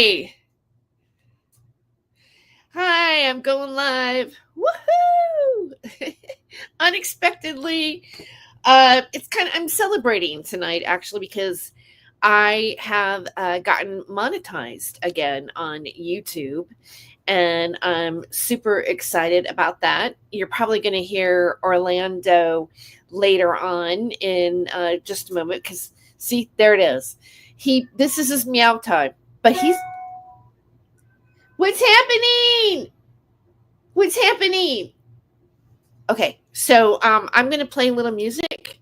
Hi. Hi, I'm going live. Woohoo! Unexpectedly. I'm celebrating tonight actually because I have gotten monetized again on YouTube, and I'm super excited about that. You're probably going to hear Orlando later on in just a moment because see, there it is. This is his meow time, but he's what's happening? What's happening? Okay, so I'm gonna play a little music,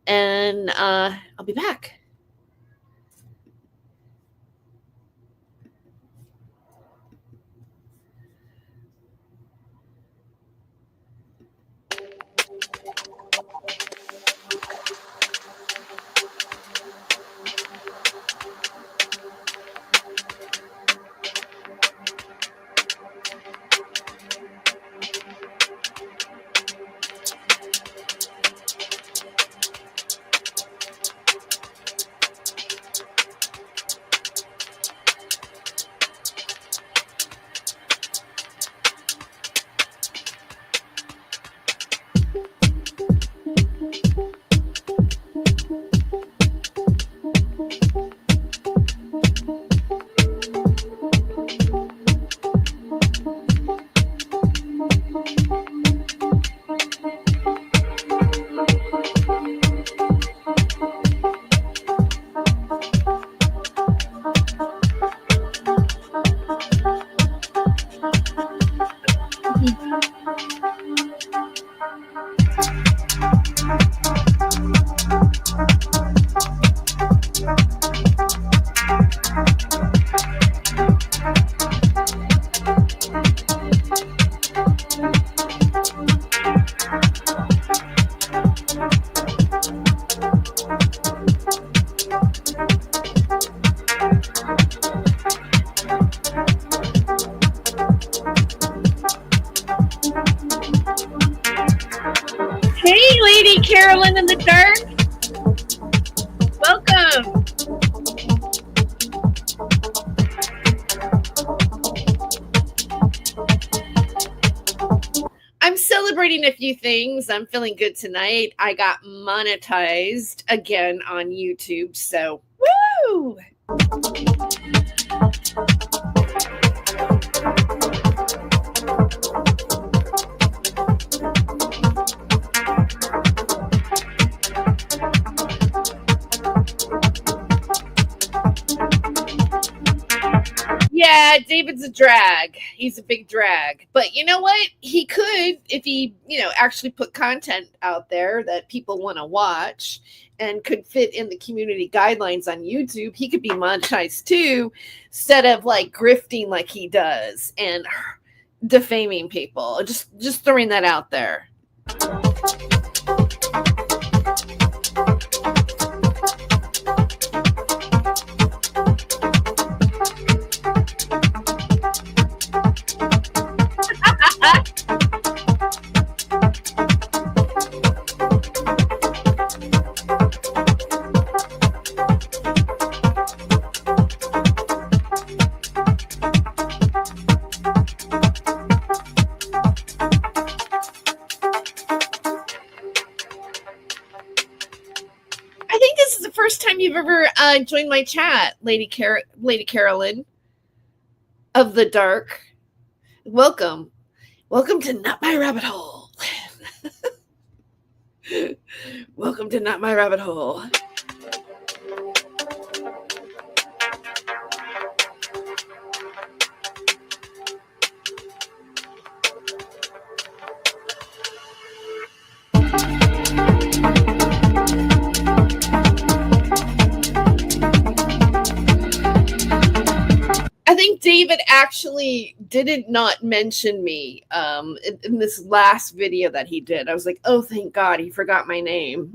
and I'll be back. Hey, Lady Carolyn in the dark. Welcome. I'm celebrating a few things. I'm feeling good tonight. I got monetized again on YouTube, so woo! Yeah, David's a drag. He's a big drag. But you know what? He could, if he, actually put content out there that people want to watch and could fit in the community guidelines on YouTube, he could be monetized too, instead of like grifting like he does and defaming people. Just throwing that out there. You've ever joined my chat, Lady Carolyn of the Dark. Welcome to Not My Rabbit Hole. Welcome to Not My Rabbit Hole. I think David actually didn't not mention me in this last video that he did. I was like, oh, thank God he forgot my name.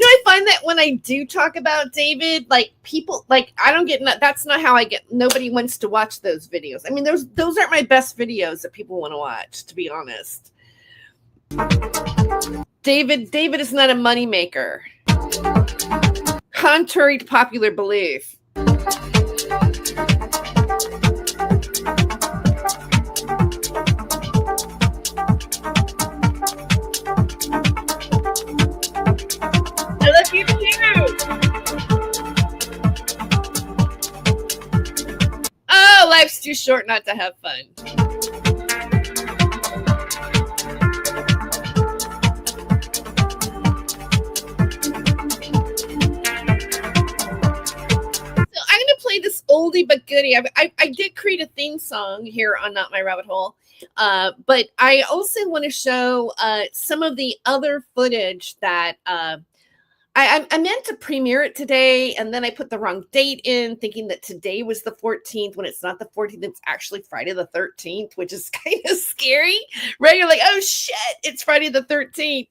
I find that when I do talk about David, like people, like I don't get, that's not how I get, nobody wants to watch those videos. I mean, those aren't my best videos that people want to watch, to be honest. David is not a moneymaker, contrary to popular belief. I love you too. Oh, life's too short not to have fun. I'm gonna play this oldie but goodie. I did create a theme song here on Not My Rabbit Hole, but I also want to show some of the other footage that I meant to premiere it today, and then I put the wrong date in, thinking that today was the 14th when it's not the 14th. It's actually Friday the 13th, which is kind of scary, right? You're like, oh shit, it's Friday the 13th.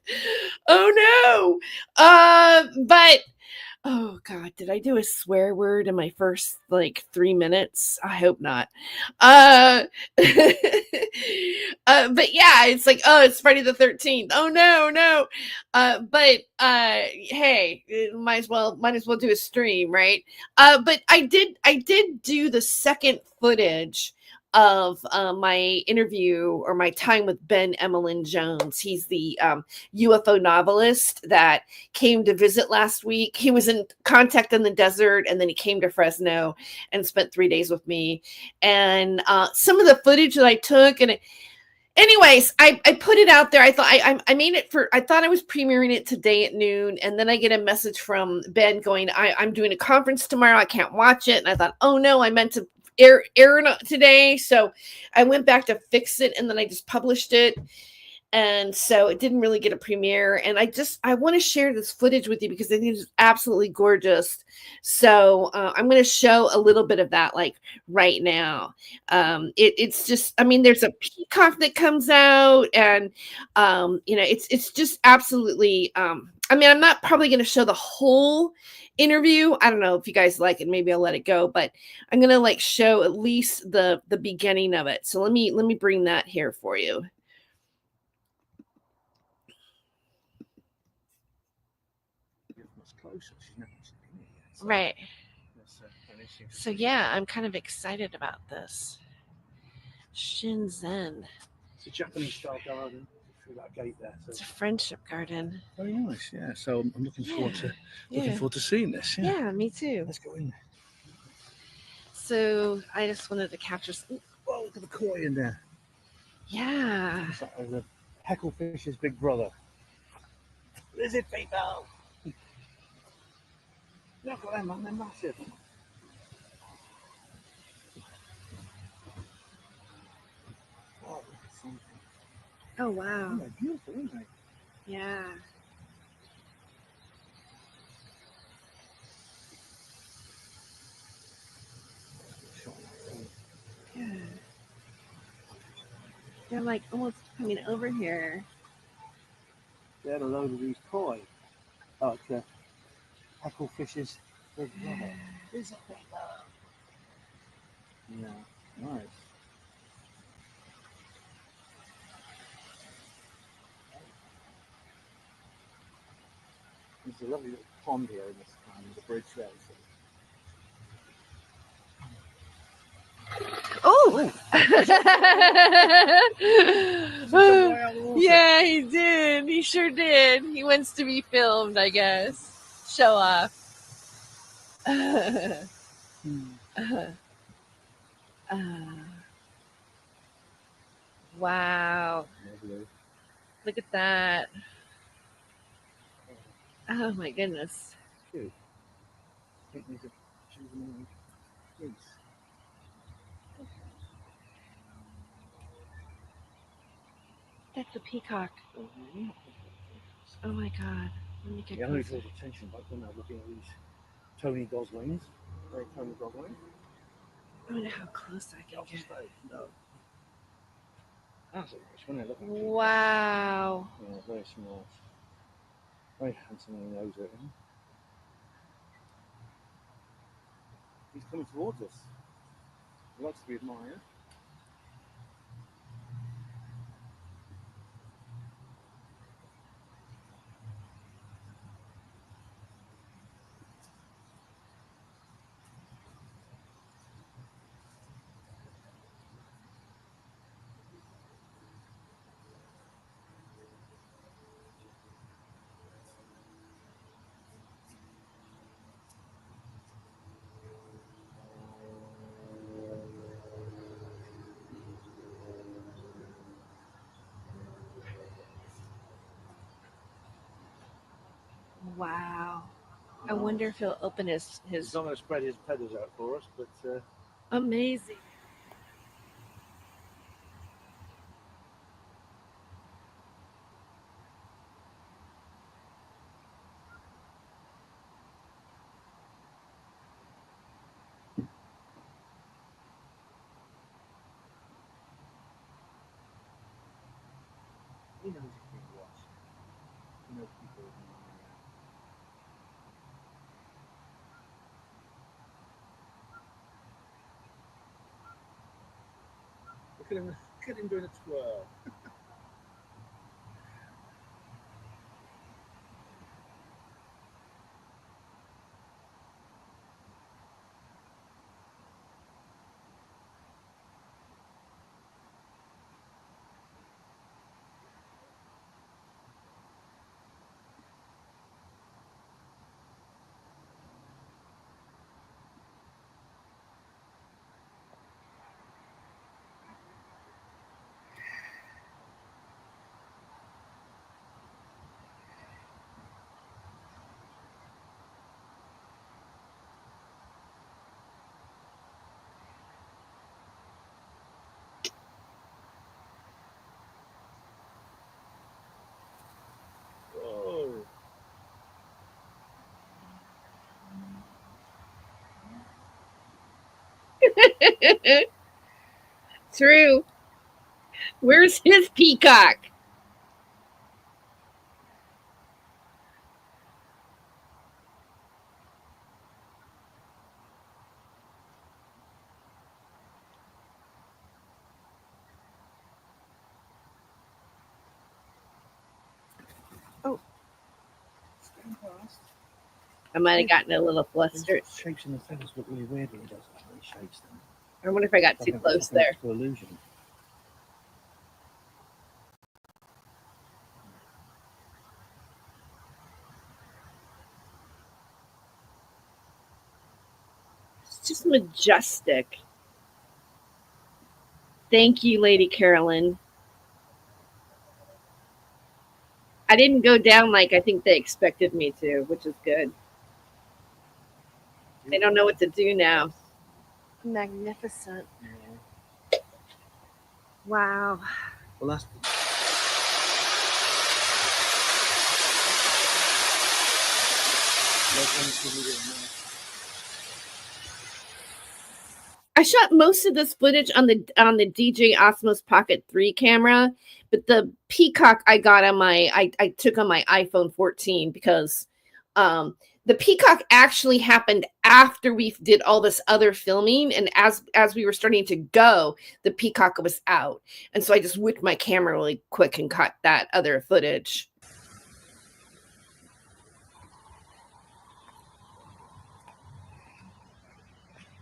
Oh no. But oh God, did I do a swear word in my first like 3 minutes? I hope not. Uh, but yeah, it's like, oh, it's Friday the 13th. Oh no, no. But hey, might as well do a stream, right? But I did do the second footage of my interview or my time with Ben Emlyn Jones. He's the UFO novelist that came to visit last week. He was in Contact in the Desert, and then he came to Fresno and spent 3 days with me. And some of the footage that I took, and anyways, I put it out there. I thought I made it for. I thought I was premiering it today at noon, and then I get a message from Ben going, I'm doing a conference tomorrow. I can't watch it. And I thought, oh no, I meant to air it today. So I went back to fix it, and then I just published it. And so it didn't really get a premiere, and I want to share this footage with you because I think it's absolutely gorgeous. So I'm going to show a little bit of that like right now. It's just, I mean, there's a peacock that comes out, and it's just absolutely I mean, I'm not probably going to show the whole interview. I don't know if you guys like it, maybe I'll let it go, but I'm going to like show at least the beginning of it. So let me bring that here for you. Right. So yeah, I'm kind of excited about this. Shinzen. It's a Japanese style garden through that gate there. So It's a friendship garden. very nice, yeah. So I'm looking forward to Yeah. seeing this. Yeah. Yeah, me too. Let's go in. So I just wanted to capture. Oh, look at the koi in there. Yeah. It's like the Hecklefish's big brother. Is it, people? Look at them, man. They're massive. Oh, Oh wow. they're beautiful, aren't they? Yeah. Yeah. They're like almost coming over here. They had a load of these koi. Like the Hecklefish's big brother. Is it, people? Yeah, nice. There's a lovely little pond here in this the bridge there. Oh. Yeah, he did. He sure did. He wants to be filmed, I guess. Show off. Wow. Look at that. Oh my goodness. Cute. I think these are juvenile geese. That's a peacock. Oh my god. Let me get Yeah, I only closer. draws attention by when I'm looking at these Tony Goslings. Very Tony Gosling. I wonder how close I can get. No. That's a nice one. Look. Wow. Yeah, very small. Very handsome when he knows it. Isn't he? He's coming towards us. He likes to be admired. Wow. I wonder if he'll open his He's not going to spread his feathers out for us, but amazing. he knows he's being watched. He knows people are being around. Look at him doing a twirl. Whoa. True. Where's his peacock? Oh, Stand fast. I might have gotten a little flustered. His shapes in the feathers look really weird when he does that, when he shakes them. I wonder if I got too close there. It's illusion. It's just majestic. Thank you, Lady Carolyn. I didn't go down like I think they expected me to, which is good. They don't know what to do now. Magnificent. Yeah. Wow. Well, that's. I shot most of this footage on the DJI Osmos Pocket 3 camera, but the peacock I got on I took on my iPhone 14 because the peacock actually happened after we did all this other filming, and as we were starting to go, the peacock was out, and so I just whipped my camera really quick and caught that other footage.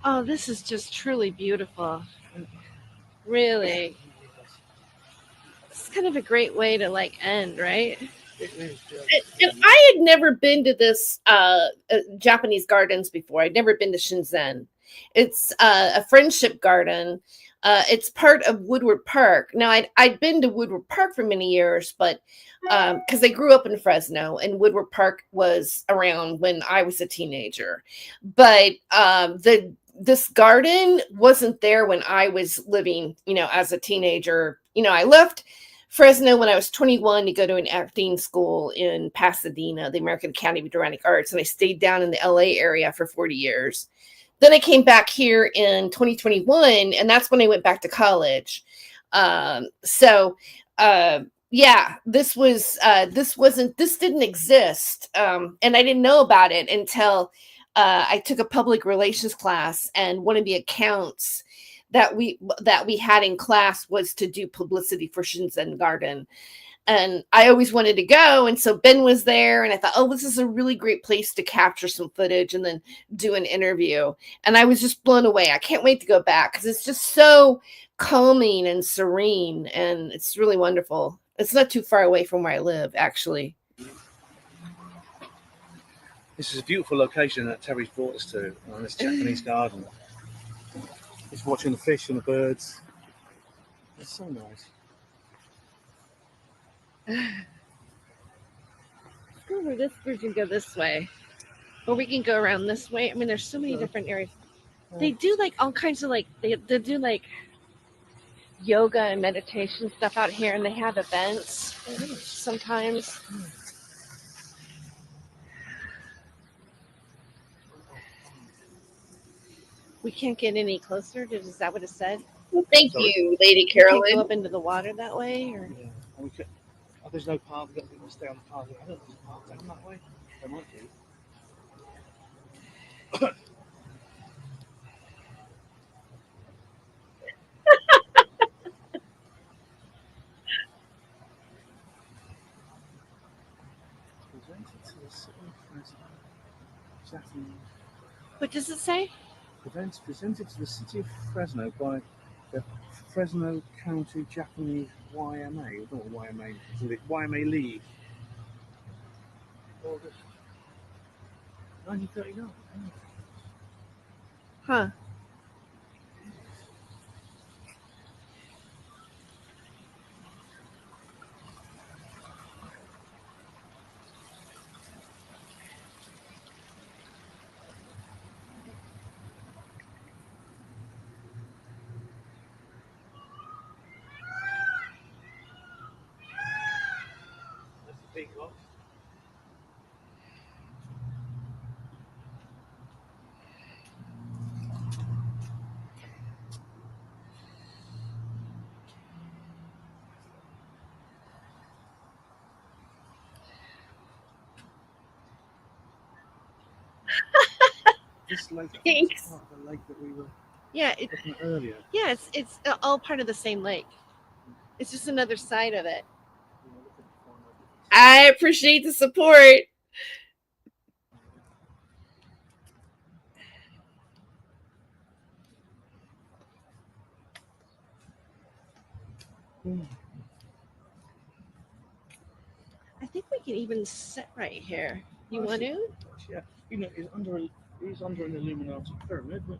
Oh, this is just truly beautiful. Really. It's kind of a great way to like end, right? And I had never been to this Japanese gardens before. I'd never been to Shenzhen. It's a friendship garden. It's part of Woodward Park. Now, I'd been to Woodward Park for many years, but because I grew up in Fresno, and Woodward Park was around when I was a teenager. But this garden wasn't there when I was living, as a teenager. I left Fresno when I was 21 to go to an acting school in Pasadena, the American Academy of Dramatic Arts, and I stayed down in the LA area for 40 years. Then I came back here in 2021, and that's when I went back to college. Yeah, this didn't exist, and I didn't know about it until I took a public relations class, and one of the accounts that we had in class was to do publicity for Shenzhen Garden. And I always wanted to go. And so Ben was there, and I thought, oh, this is a really great place to capture some footage and then do an interview. And I was just blown away. I can't wait to go back because it's just so calming and serene, and it's really wonderful. It's not too far away from where I live, actually. This is a beautiful location that Terry's brought us to, on this Japanese garden. Just watching the fish and the birds. It's so nice. go over this bridge and go this way. Or we can go around this way. I mean, there's so many different areas. They do like all kinds of like they do like yoga and meditation stuff out here, and they have events sometimes. We can't get any closer. Is that what it said? Thank Sorry? you, Lady We can't go Carolyn. up into the water that way, or Yeah. And we could, oh, there's no path. We've got to stay on the path. I don't know if there's a path down that way. There might be. Presented to the city of Fresno. Japanese. what does it say? Events presented to the city of Fresno by the Fresno County Japanese YMA, not YMA, is it YMA League. August 1939. Huh? That's the peacock. This lake, Thanks. is part of the lake that we were Yeah, looking at earlier. yeah, it's all part of the same lake. It's just another side of it. I appreciate the support. I think we can even sit right here. You want to? Yeah, you know, it's under an Illuminati pyramid. But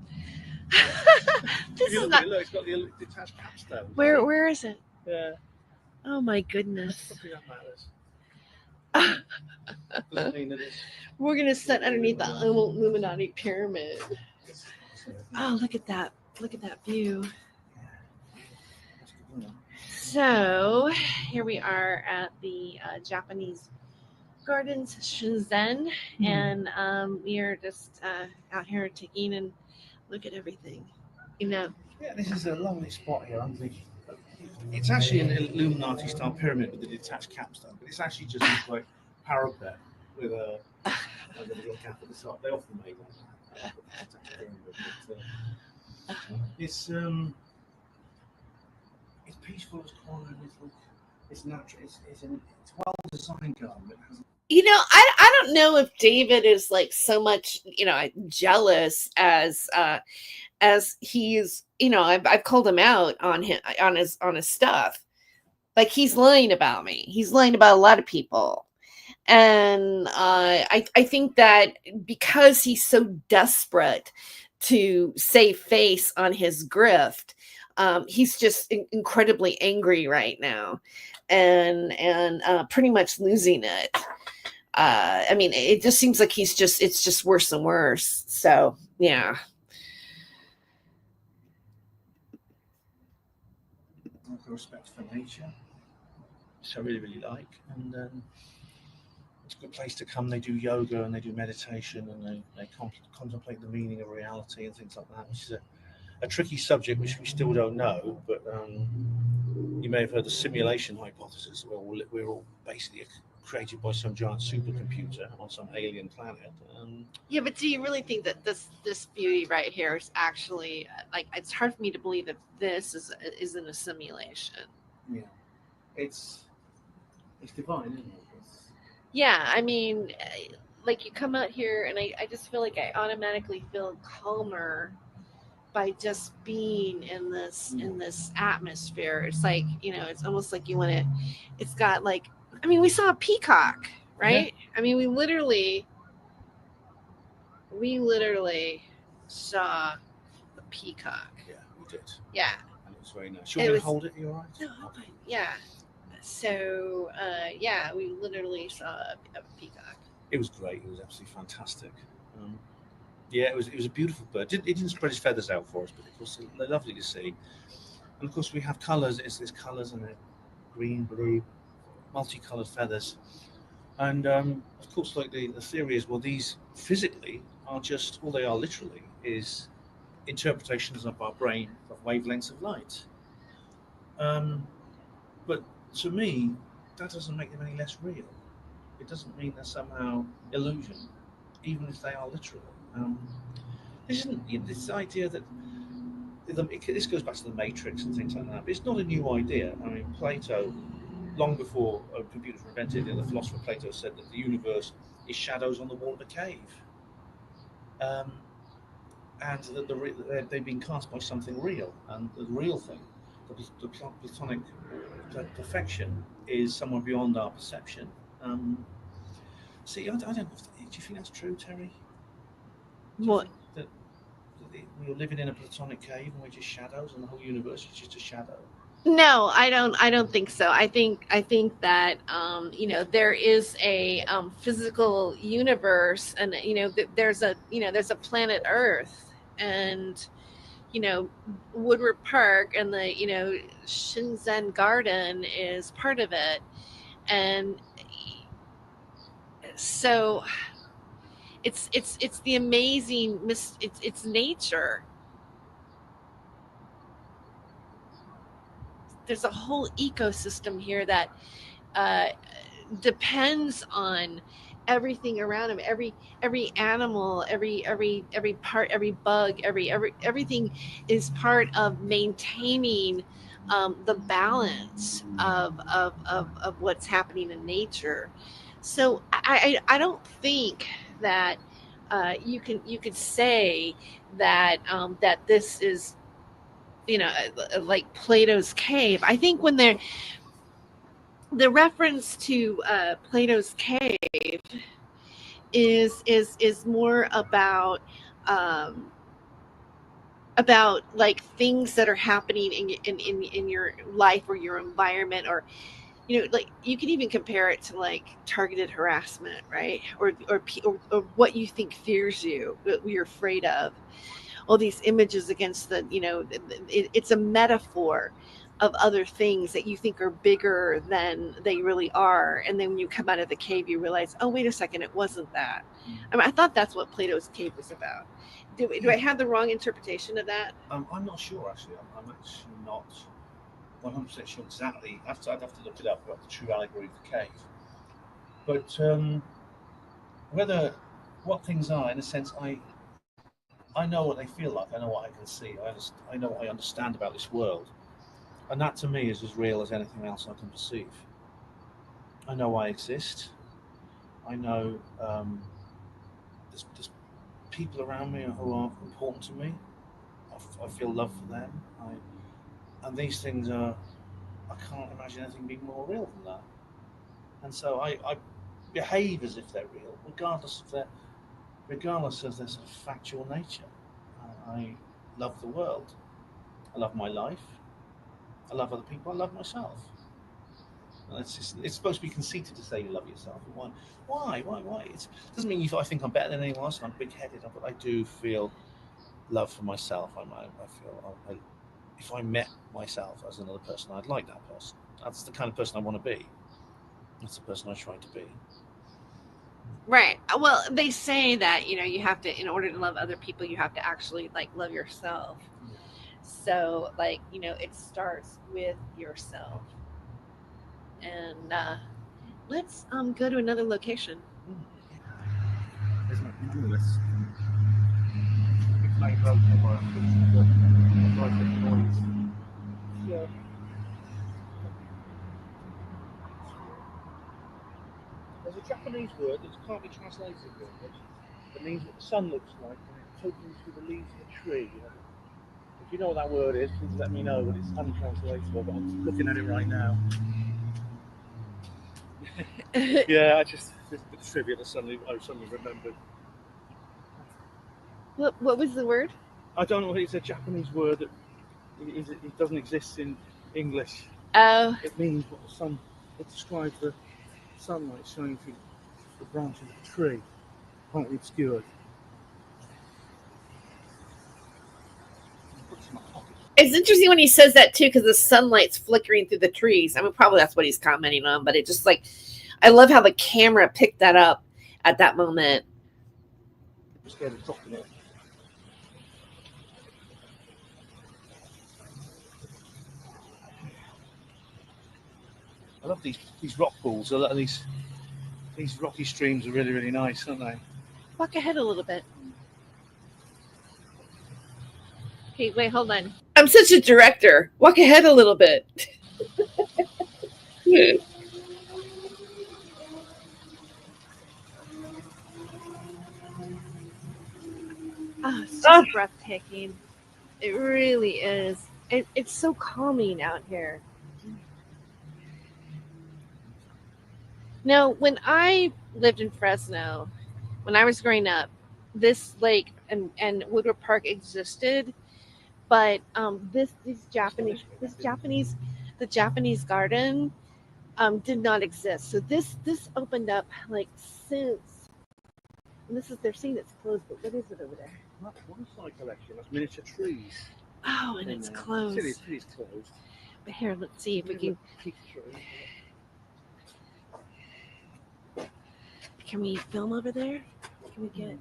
This you is look not. at it, look, it's got the detached capstone. Where is it? Yeah, Oh my that's goodness. something that matters. Doesn't mean that it's. We're gonna sit underneath the Illuminati pyramid. Oh, look at that! Look at that view. So here we are at the Japanese Gardens Shenzhen, and we are just out here taking and look at everything. You know, Yeah, this is a lovely spot here. It's actually an Illuminati style pyramid with a detached capstone, but it's actually just this like parapet with a little cap at the top. They often make that. But, it's peaceful, it's quiet, it's natural, it's well designed garden. It has you know, I don't know if David is like so much, jealous as he's, I've called him out on his stuff. Like he's lying about me. He's lying about a lot of people. And I think that because he's so desperate to save face on his grift, he's just incredibly angry right now, and pretty much losing it. I mean, it just seems like it's just worse and worse. So yeah. respect for nature, which I really, really like. And it's a good place to come. They do yoga and they do meditation and they contemplate the meaning of reality and things like that, which is a tricky subject which we still don't know. But you may have heard the simulation hypothesis, where we're all basically created by some giant supercomputer on some alien planet. Yeah, but do you really think that this beauty right here is actually like? It's hard for me to believe that this isn't a simulation. Yeah, it's divine, isn't it? Yeah, I mean, like you come out here, and I just feel like I automatically feel calmer by just being in this atmosphere. It's like, it's almost like you want to. It's got like, I mean, we saw a peacock, right? Yeah. I mean, we literally saw a peacock. Yeah, we did. Yeah. And it was very nice. Should we hold it? You all right? No, okay. Yeah. So yeah, we literally saw a peacock. It was great. It was absolutely fantastic. Um, yeah, it was a beautiful bird. It didn't spread his feathers out for us, but it was lovely to see. And of course, we have colours. It's colours and green, blue, multicolored feathers. And of course, like the theory is, well, these physically are just all they are literally is interpretations of our brain of wavelengths of light. Um, but to me, that doesn't make them any less real. It doesn't mean they're somehow illusion, even if they are literal. This isn't this idea that this goes back to the Matrix and things like that. But it's not a new idea. I mean, Plato, long before computers were invented, the philosopher Plato said that the universe is shadows on the wall of a cave, um, and that they've been cast by something real, and the real thing, the Platonic perfection, is somewhere beyond our perception. Um, See, I don't know. Do you think that's true, Terry? Do you Well, think that we're living in a platonic cave and we're just shadows, and the whole universe is just a shadow? no, I don't think so. I think that there is a physical universe, and there's a there's a planet Earth, and Woodward Park and the Shinzen Garden is part of it, and so it's the amazing it's nature. There's a whole ecosystem here that uh, depends on everything around him, every animal, every part, every bug, everything is part of maintaining the balance of what's happening in nature. So I don't think that you could say that that this is like Plato's cave. I think when they're the reference to Plato's cave is more um, about like things that are happening in your life or your environment, or like you can even compare it to like targeted harassment, right? Or what you think fears you, what you're afraid of, all these images against the it's a metaphor of other things that you think are bigger than they really are, and then when you come out of the cave you realize, oh wait a second, it wasn't that. I mean, I thought that's what Plato's cave was about. Do I have the wrong interpretation of that? I'm not sure actually. I'm actually not 100% sure exactly. I'd have to look it up about the true allegory of the cave. But whether what things are, in a sense, I know what they feel like. I know what I can see. I know what I understand about this world, and that to me is as real as anything else I can perceive. I know I exist. I know there's people around me who are important to me. I feel love for them. And these things are, I can't imagine anything being more real than that. And so I behave as if they're real, regardless of their sort of factual nature. I love the world. I love my life. I love other people. I love myself. It's supposed to be conceited to say you love yourself. Why? Why? It doesn't mean I think I'm better than anyone else. And I'm big-headed, but I do feel love for myself. I feel if I met myself as another person, I'd like that person. That's the kind of person I want to be. That's the person I try to be. Right. Well, they say that you have to, in order to love other people, you have to actually like love yourself. Yeah. So like it starts with yourself. And let's go to another location. There's no this. It's like broken by a noise. Yeah. There's a Japanese word that can't be translated in English. It means what the sun looks like when it's poking through the leaves of a tree. If you know what that word is, please let me know, but it's untranslatable. But I'm looking at it right now. Yeah, I just this bit of trivia that suddenly remembered. What was the word? I don't know. It's a Japanese word that it doesn't exist in English. Oh, It means what the sun It describes the sunlight shining through the branches of a tree, partly obscured. Put this in my pocket. It's interesting when he says that too, because the sunlight's flickering through the trees. I mean, probably that's what he's commenting on, but it just like, I love how the camera picked that up at that moment. I'm scared of dropping it. I love these rock pools. A lot of these rocky streams are really, really nice, aren't they? Walk ahead a little bit. Okay, wait, hold on. I'm such a director. Walk ahead a little bit. Oh, it's just breathtaking. It really is. It's so calming out here. Now, when I lived in Fresno, when I was growing up, this lake and Woodward Park existed, but the Japanese garden did not exist. So this opened up like since. And this is they're saying it's closed, but what is it over there? That's one side collection. That's miniature trees. Oh, and it's closed. It is closed. But here, let's see if we can. Can we film over there? Can we get?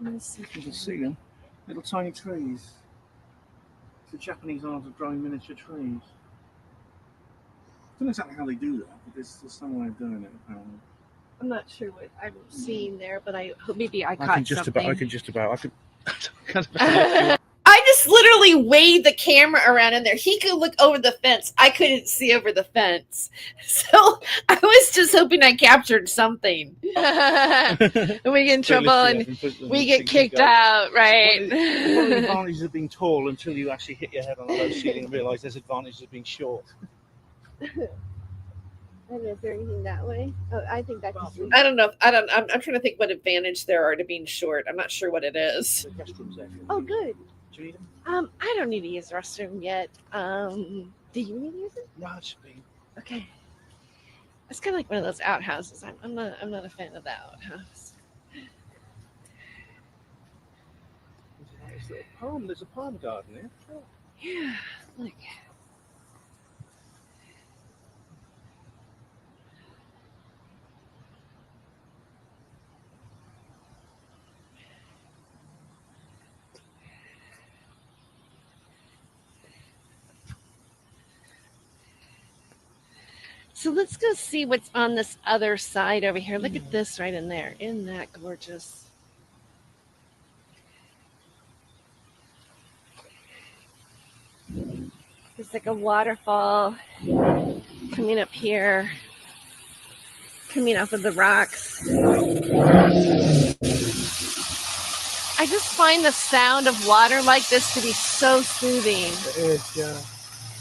Let's see. You can see them. Little tiny trees. It's the Japanese art of growing miniature trees. I don't know exactly how they do that, but there's some way of doing it, apparently. I'm not sure what I'm seeing there, but I hope maybe I caught I can just something. I just literally waved the camera around in there. He could look over the fence. I couldn't see over the fence. So I was just hoping I captured something. And we get in trouble and we get kicked out, right? One of the advantages of being tall until you actually hit your head on a low ceiling and realise there's advantages of being short. And is there anything that way? Oh, I think that's. I don't know. I'm trying to think what advantage there are to being short. I'm not sure what it is. The restrooms there. Oh, good. Do you need them? I don't need to use the restroom yet. Do you need to use it? No, it should be. Okay. It's kind of like one of those outhouses. I'm not a fan of the outhouse. There's a palm garden there. Oh. Yeah, look. So let's go see what's on this other side over here. Look at this right in there. Isn't that gorgeous? It's like a waterfall coming up here, coming off of the rocks. I just find the sound of water like this to be so soothing. It is, yeah.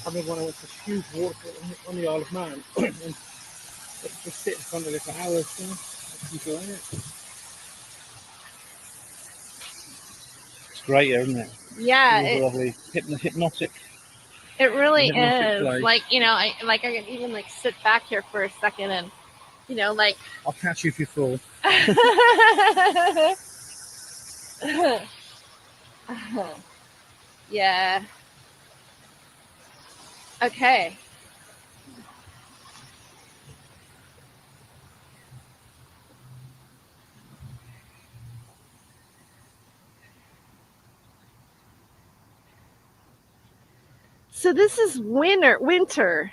I remember when I went to a huge waterfall on the Isle of Man and just sit in front of it for hours, enjoying it. It's great, isn't it? Yeah, It's lovely, hypnotic. it really Hypnotic is. place. Like, I can even like sit back here for a second and, like. I'll catch you if you fall. Yeah. Okay. So this is winter. Winter.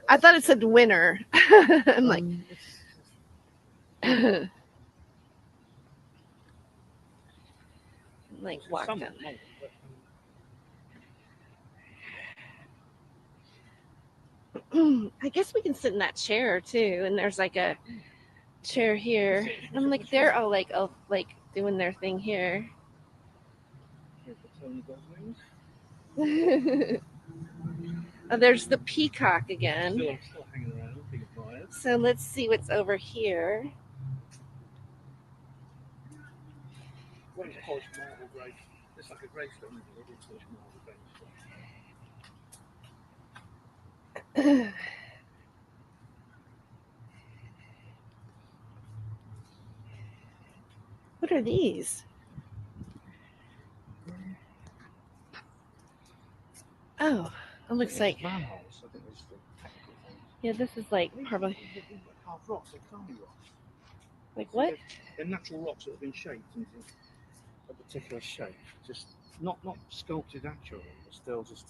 I thought it said winter. I'm like, walk down. I guess we can sit in that chair too, and there's like a chair here. I'm like, they're all like doing their thing here. Oh, there's the peacock again. Still hanging around, being admired. So let's see what's over here. What is polished marble grave? It's like a gravestone, isn't it? It's polished marble gravestone. are these? Oh, it looks like manholes. I think that's the technical thing. yeah. This is like probably These are carved rocks. They're Kami rocks. like So what? they're natural rocks that have been shaped into a particular shape. Just not sculpted actually, but still just.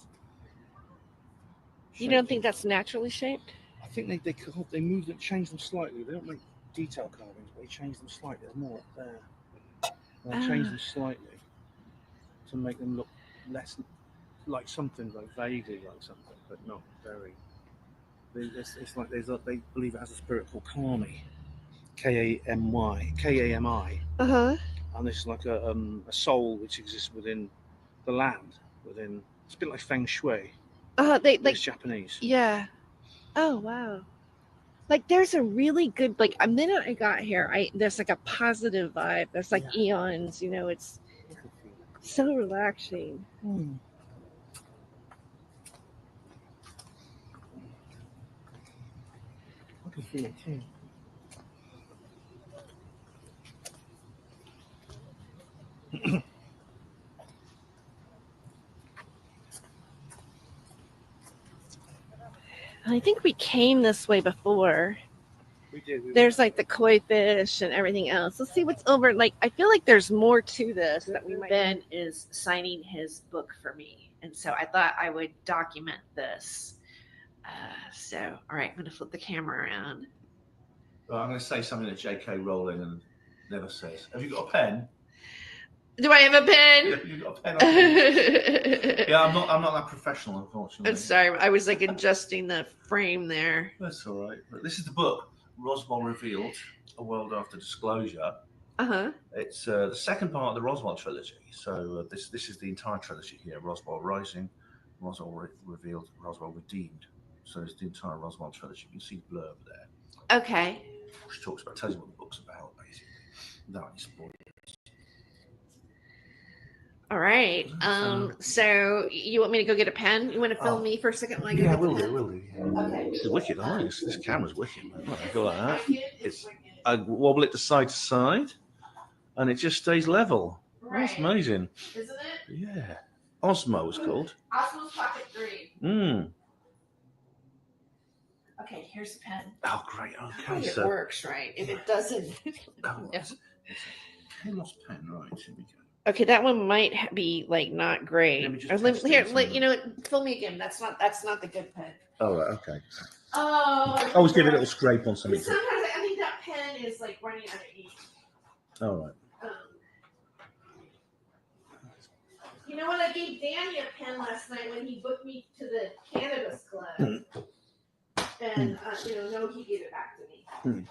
You don't shaped think in- that's naturally shaped? I think they move them, change them slightly. They don't make detail carvings, but they change them slightly. There's more up there. And they change them slightly to make them look less like something, like vaguely like something, but not very. It's like they believe it has a spirit called Kami, Kami, Uh huh. and this is like a soul which exists within the land. It's a bit like feng shui. They But like it's Japanese. yeah. Oh wow. Like there's a really good like a minute I got here, there's like a positive vibe. There's like eons, you know, it's so relaxing. I can feel it too. I think we came this way before. We did. There's like the koi fish and everything else. Let's see what's over. Like I feel like there's more to this that we might. Ben is signing his book for me, and so I thought I would document this. So, all right, I'm going to flip the camera around. Right, I'm going to say something that J.K. Rowling never says. Have you got a pen? Do I have a pen? Yeah, you've got a pen. On yeah, I'm not that professional, unfortunately. I'm sorry, I was like adjusting the frame there. That's all right. But this is the book, Roswell Revealed: A World After Disclosure. It's the second part of the Roswell trilogy. So this is the entire trilogy here: Roswell Rising, Roswell Revealed, Roswell Redeemed. So it's the entire Roswell trilogy. You can see the blurb there. Okay. Which tells you what the book's about, basically. Without any spoilers. All right. So you want me to go get a pen? You want to film me for a second? While I go get the pen? Will do. Yeah. Okay. This is wicked. I like this camera's wicked, man. I go like that. I wobble it to side, and it just stays level. Right. That's amazing. Isn't it? Yeah. Osmo is called. Osmo's Pocket 3. Okay, here's the pen. Oh, great. Okay, It works, right? If it doesn't. It's a lost pen, right? Here we go. Okay, that one might be like not great. Let me just Or test here, it. you know, film me again. That's not the good pen. Oh, right, okay. Oh. Always give it a little scrape on something. Sometimes I think that pen is like running out of ink. All right. You know what? I gave Danny a pen last night when he booked me to the cannabis club, and no, he gave it back to me.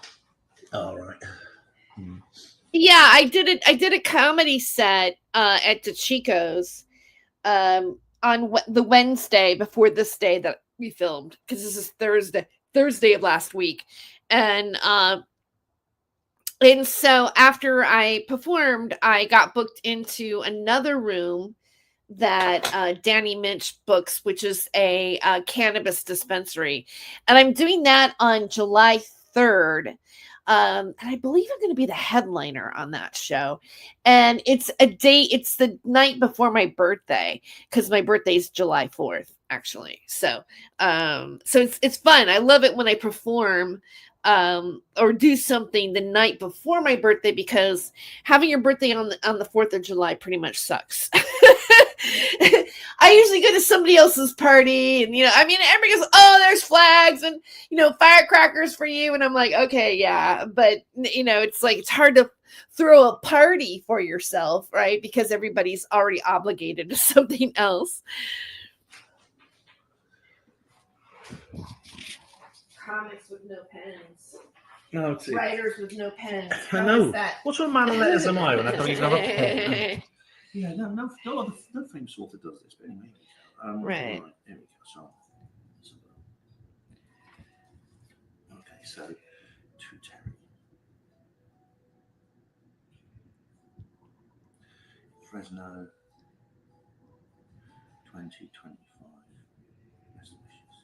All right. Yeah, I did a comedy set at the Chico's on the Wednesday before this day that we filmed, because this is Thursday of last week, and so after I performed, I got booked into another room that Danny Minch books, which is a cannabis dispensary, and I'm doing that on July 3rd. And I believe I'm going to be the headliner on that show. And it's the night before my birthday, because my birthday is July 4th, actually. So it's fun. I love it when I perform or do something the night before my birthday, because having your birthday on the 4th of July pretty much sucks. I usually go to somebody else's party, and everybody goes, "Oh, there's flags and firecrackers for you," and I'm like, "Okay, yeah," but it's like it's hard to throw a party for yourself, right? Because everybody's already obligated to something else. Comics with no pens. No, it's Writers with no pens. I know. What sort of man of letters am I when I don't even have a pen? Yeah, no famous author does this, but anyway. Right. Here we go. So to Terry. Fresno 2025. Best wishes.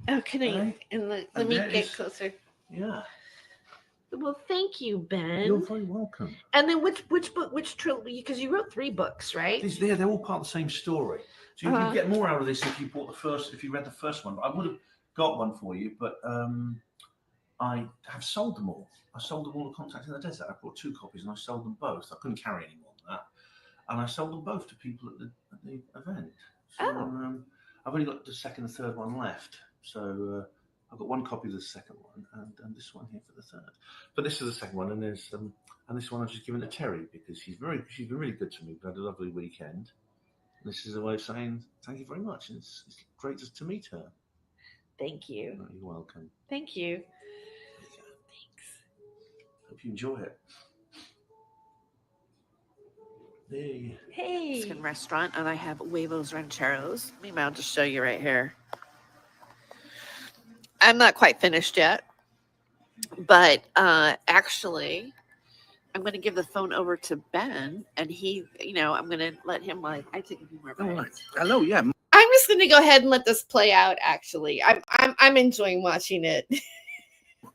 Oh, can I? Hey, And let and me there get is- closer. Yeah. Well, thank you, Ben. You're very welcome. And then which book, which trilogy? Because you wrote 3 books, right? They're all part of the same story. So you get more out of this if you read the first one. I would have got one for you, but I have sold them all. I sold them all to Contact in the Desert. I bought 2 copies and I sold them both. I couldn't carry any more than that. And I sold them both to people at the event. So I've only got the second and third one left. So I've got 1 copy of the second one and this one here for the third. But this is the second one, and there's and this one I've just given to Terry because she's been really good to me. We had a lovely weekend. And this is a way of saying thank you very much. And it's great to meet her. Thank you. Oh, you're welcome. Thank you. Thanks. Hope you enjoy it. Hey. Hey. Mexican restaurant, and I have Huevos Rancheros. Maybe I'll just show you right here. I'm not quite finished yet, but actually, I'm going to give the phone over to Ben, and he, I'm going to let him I take a few more bites. Hello, yeah. I'm just going to go ahead and let this play out. Actually, I'm enjoying watching it.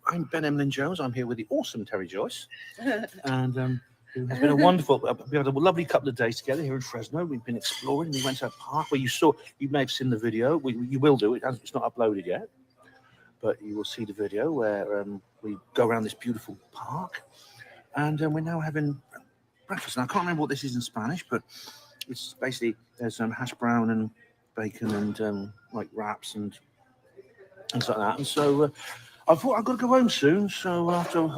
I'm Ben Emlyn Jones. I'm here with the awesome Terry Joyce, and it has been a wonderful. We had a lovely couple of days together here in Fresno. We've been exploring. We went to a park where you may have seen the video. You will do it. It's not uploaded yet, but you will see the video where we go around this beautiful park, and we're now having breakfast. And I can't remember what this is in Spanish, but it's basically there's hash brown and bacon and like wraps and things like that. And so I thought I've got to go home soon. So after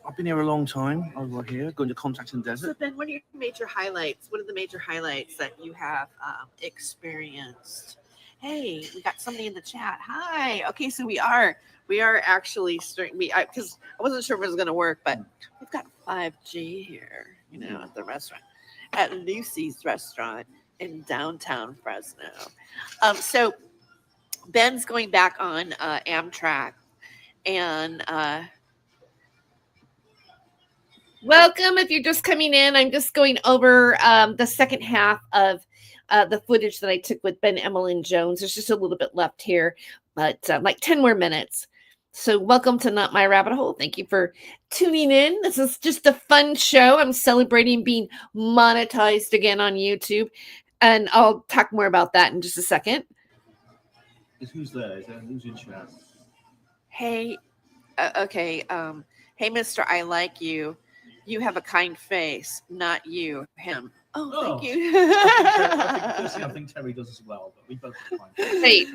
I've been here a long time over here, going to Contact in the Desert. So Ben, what are your major highlights? What are the major highlights that you have experienced? Hey, we got somebody in the chat. Hi. Okay, so we are actually starting. Because I wasn't sure if it was going to work, but we've got 5G here, at the restaurant, at Lucy's Restaurant in downtown Fresno. So Ben's going back on Amtrak, and welcome. If you're just coming in, I'm just going over the second half of the footage that I took with Ben Emlyn Jones. There's just a little bit left here, but like 10 more minutes. So welcome to Not My Rabbit Hole. Thank you for tuning in. This is just a fun show. I'm celebrating being monetized again on YouTube, and I'll talk more about that in just a second. Who's there? Who's in chat? Hey, okay. Hey, Mr. I Like You. You have a kind face, not you, him. Oh, thank you. I think Terry does as well, but we both have fine. Hey.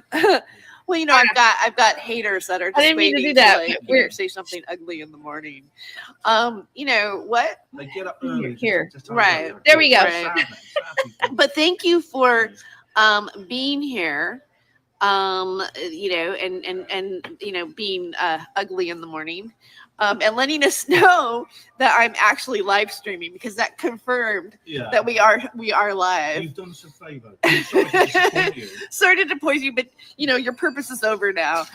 Well, I've got haters that are just waiting to do that. Say something ugly in the morning. What? They get up early. Here. Right. There we go. Right. But thank you for being here. And being ugly in the morning. And letting us know that I'm actually live streaming, because that confirmed that we are live. You've done us a favor. Sorry to disappoint you. Sorry to disappoint you, but your purpose is over now.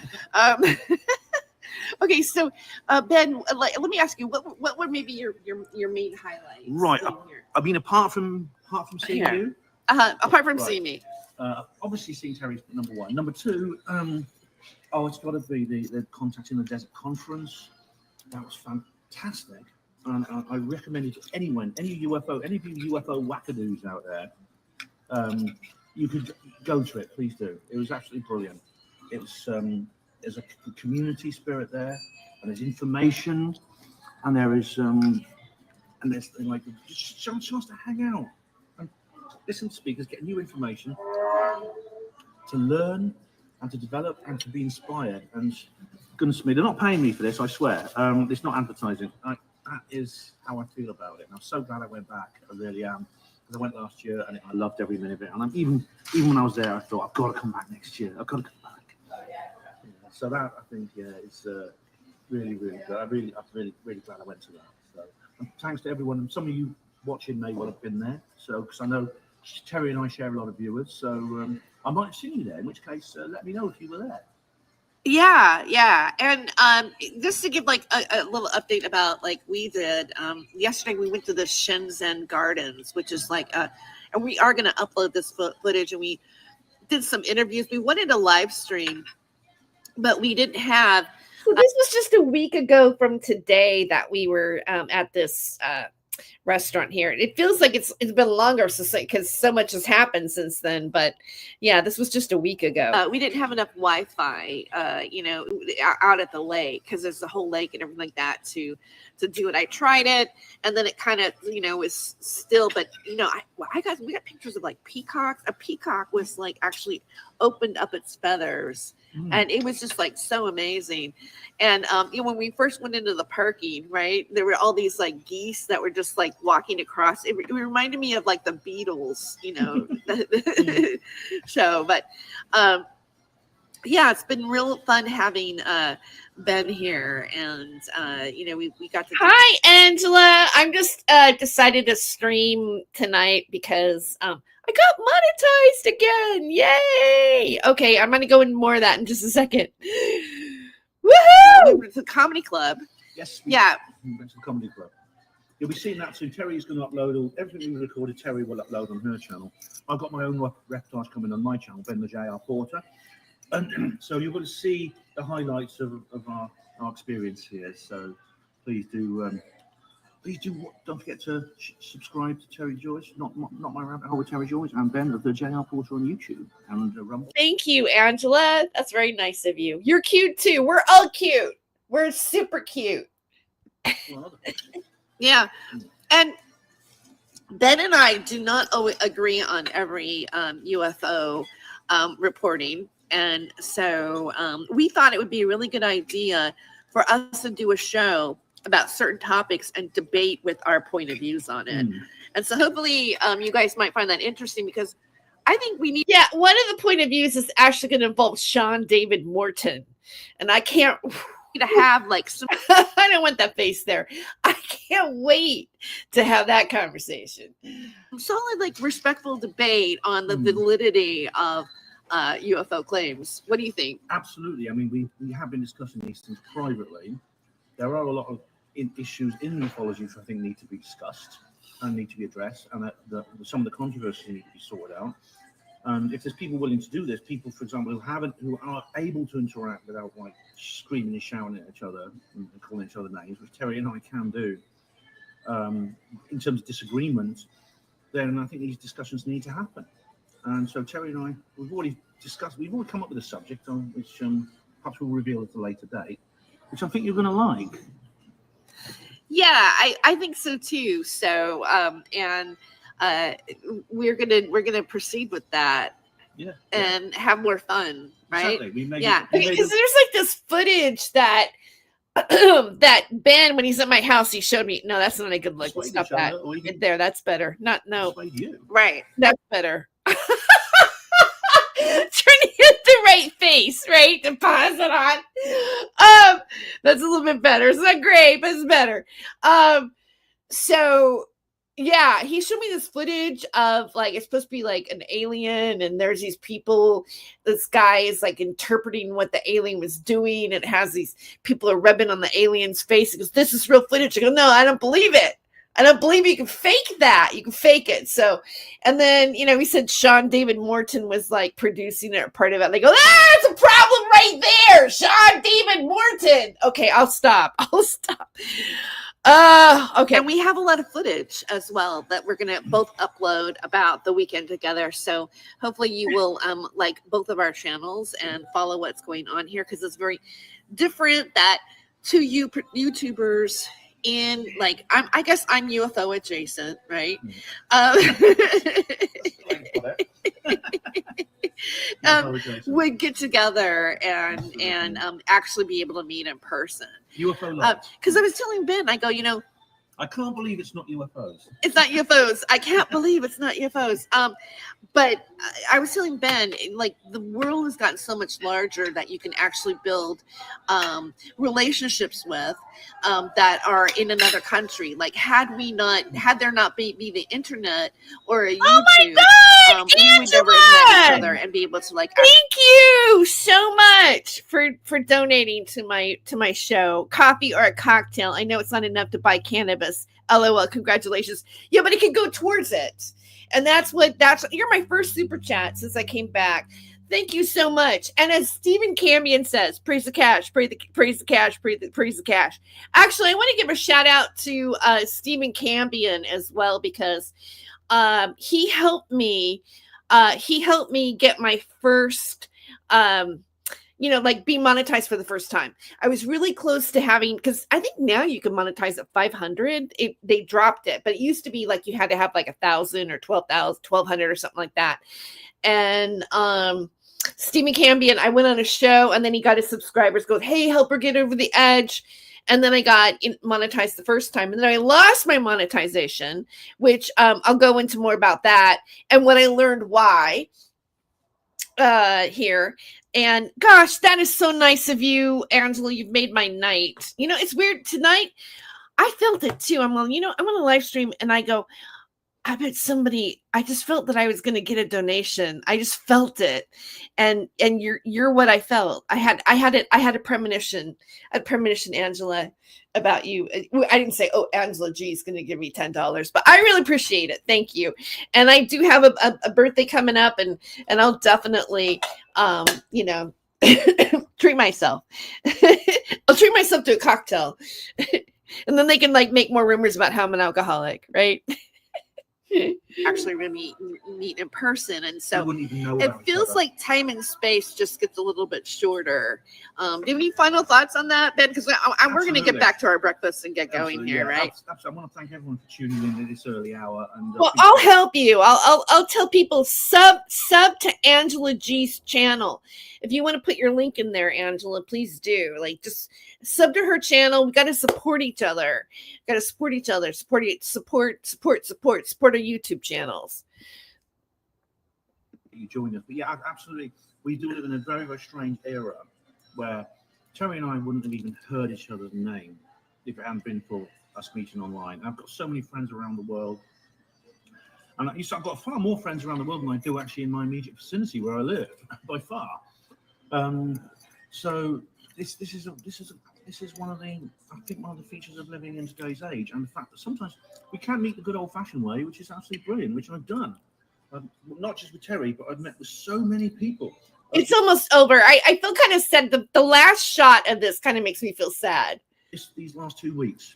Okay, so Ben, let me ask you, what were maybe your main highlights? Right. I mean, apart from seeing you. Apart from seeing me. Obviously, seeing Terry's number 1. Number 2, it's got to be the Contact in the Desert conference. That was fantastic, and I recommend it to anyone, any of you UFO wackadoos out there. You could go to it, please do. It was absolutely brilliant. There's a community spirit there, and there's information, and there's like just a chance to hang out and listen to speakers, get new information, to learn and to develop and to be inspired. And goodness me, they're not paying me for this, I swear. It's not advertising. That is how I feel about it. And I'm so glad I went back. I really am. Because I went last year and I loved every minute of it. And I'm even when I was there, I thought, I've got to come back next year. I've got to come back. So that, I think, is really, really good. I'm really glad I went to that. So thanks to everyone. And some of you watching may well have been there. So, because I know Terry and I share a lot of viewers. So I might have seen you there, in which case, let me know if you were there. Yeah. And just to give like a little update about like we did yesterday, we went to the Shenzhen Gardens, which is like and we are going to upload this footage, and we did some interviews. We wanted to live stream but we didn't have. So this was just a week ago from today that we were at this restaurant here. It feels like it's been longer because so much has happened since then. But yeah, this was just a week ago. We didn't have enough Wi-Fi, out at the lake because there's the whole lake and everything like that to do it. I tried it, and then it kind of was still. But we got pictures of like peacocks. A peacock was like actually opened up its feathers. And it was just like so amazing. And when we first went into the parking, right, there were all these like geese that were just like walking across. It reminded me of like the Beatles, show. But yeah, it's been real fun having Ben here, and we got to. Hi, Angela. I'm just decided to stream tonight because I got monetized again. Yay! Okay, I'm gonna go into more of that in just a second. Woohoo! It's a comedy club. Yes. Yeah. It's a comedy club. You'll be seeing that soon. Terry's going to upload everything we recorded. Terry will upload on her channel. I've got my own reportage coming on my channel, Ben the JR Porter. And so you're going to see the highlights of our experience here. So please do. Don't forget to subscribe to Terry Joyce, not my rabbit hole with Terry Joyce, and Ben of the JR Porter on YouTube and Rumble. Thank you, Angela. That's very nice of you. You're cute too. We're all cute. We're super cute. Yeah, and Ben and I do not always agree on every UFO reporting, and so we thought it would be a really good idea for us to do a show about certain topics and debate with our point of views on it. And so hopefully you guys might find that interesting, because I think we need. Yeah, one of the point of views is actually going to involve Sean David Morton, and I can't. To have like some. I don't want that face there. I can't wait to have that conversation. Solid, like respectful debate on the validity of UFO claims. What do you think? Absolutely. I mean, we have been discussing these things privately. There are a lot of issues in ufology which I think need to be discussed and need to be addressed, and that some of the controversies need to be sorted out. And if there's people willing to do this, people, for example, who are able to interact without like screaming and shouting at each other and calling each other names, which Terry and I can do, in terms of disagreement, then I think these discussions need to happen. And so Terry and I, we've already come up with a subject on which perhaps we'll reveal at a later date, which I think you're going to like. Yeah, I think so too. So, we're gonna proceed with that. Yeah. And have more fun, right? Exactly. Because there's like this footage that that Ben, when he's at my house, he showed me. No, that's not a good look. Let's stop that. There, that's better. Right. That's better. Trying to hit the right face, right? To pause it on. That's a little bit better. It's not great, but it's better. So yeah, he showed me this footage of like, it's supposed to be like an alien, and there's these people, this guy is like interpreting what the alien was doing. It has these people are rubbing on the alien's face. He goes, "This is real footage." I go, "No, I don't believe it. I don't believe you can fake that. You can fake it." So, and then, he said Sean David Morton was like producing it or part of it. And they go, "That's a problem right there. Sean David Morton." Okay, I'll stop. Okay. And we have a lot of footage as well that we're going to both upload about the weekend together. So hopefully you will like both of our channels and follow what's going on here, because it's very different that to you YouTubers in like, I guess I'm UFO adjacent, right? Would get together and actually be able to meet in person. UFO lives. Because I was telling Ben, I go, I can't believe it's not UFOs. It's not UFOs. I can't believe it's not UFOs. But I was telling Ben, like, the world has gotten so much larger that you can actually build relationships with that are in another country. Like, had there not be the internet or a YouTube, oh my God, we would never have met each other and be able to like. Thank you so much for donating to my show. Coffee or a cocktail. I know it's not enough to buy cannabis. LOL. Congratulations. Yeah, but it can go towards it. And you're my first super chat since I came back. Thank you so much. And as Stephen Cambion says, praise the cash, praise the cash, praise the cash. Actually, I want to give a shout out to Stephen Cambion as well, because he helped me get my first like be monetized for the first time. I was really close to having, because I think now you can monetize at 500. They dropped it, but it used to be like you had to have like 1,000 or 1,200 or something like that. And Stephen Cambion, I went on a show, and then he got his subscribers, goes, hey, help her get over the edge. And then I got monetized the first time, and then I lost my monetization, which I'll go into more about that and when I learned why here. And gosh, that is so nice of you, Angela. You've made my night. It's weird tonight. I felt it too. I'm on a live stream, and I go, I bet somebody, I just felt that I was going to get a donation. I just felt it. And you're what I felt. I had a premonition, Angela, about you. I didn't say, oh, Angela G is going to give me $10, but I really appreciate it. Thank you. And I do have a birthday coming up, and I'll definitely, treat myself. I'll treat myself to a cocktail. And then they can make more rumors about how I'm an alcoholic, right? Actually, we're going to meet in person, and so it feels like time and space just gets a little bit shorter. Do you have any final thoughts on that, Ben? Because we're going to get back to our breakfast and get going here, right? Absolutely. I want to thank everyone for tuning in at this early hour. And well, I'll help you. I'll tell people sub to Angela G's channel. If you want to put your link in there, Angela, please do. Just sub to her channel. We got to support each other. Support our YouTube channels. You join us, but yeah, absolutely. We do live in a very, very strange era where Terry and I wouldn't have even heard each other's name if it hadn't been for us meeting online. And I've got so many friends around the world, and I've got far more friends around the world than I do actually in my immediate vicinity where I live, by far. So this is one of the features of living in today's age, and the fact that sometimes we can meet the good old-fashioned way, which is absolutely brilliant, which I've done. Not just with Terry, but I've met with so many people. It's almost over. I feel kind of sad. The last shot of this kind of makes me feel sad. It's these last 2 weeks,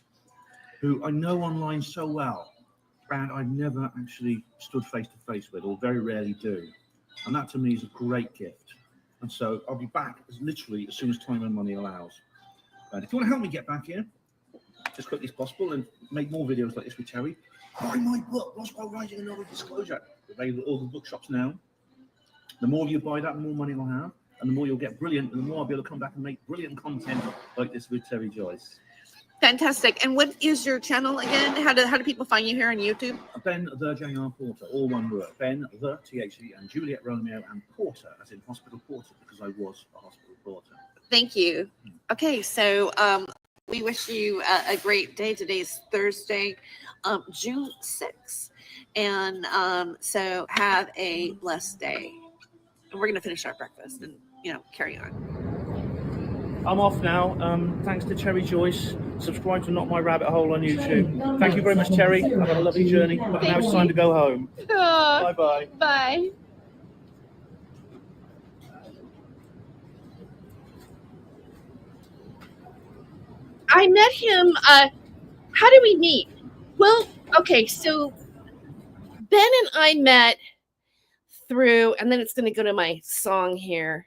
who I know online so well, and I've never actually stood face to face with, or very rarely do. And that to me is a great gift. And so I'll be back literally as soon as time and money allows. And if you want to help me get back here as quickly as possible and make more videos like this with Terry, buy my book, Lost While Writing a Novel Disclosure. Available at all the bookshops now. The more you buy that, the more money I'll have, and the more you'll get brilliant, and the more I'll be able to come back and make brilliant content like this with Terry Joyce. Fantastic. And what is your channel again? How do people find you here on YouTube? Ben the J.R. Porter, all one word. Ben the T-H-E and Juliet Romeo and Porter, as in hospital porter, because I was a hospital porter. Thank you. Okay, so we wish you a great day. Today's Thursday, June 6th. And so have a blessed day. And we're going to finish our breakfast and, carry on. I'm off now. Thanks to Terry Joyce. Subscribe to Not My Rabbit Hole on YouTube. Thank you very much, Terry. I've had a lovely journey. But now it's time to go home. Bye-bye. Bye. I met him. How did we meet? Well, okay, so Ben and I met through, and then it's going to go to my song here.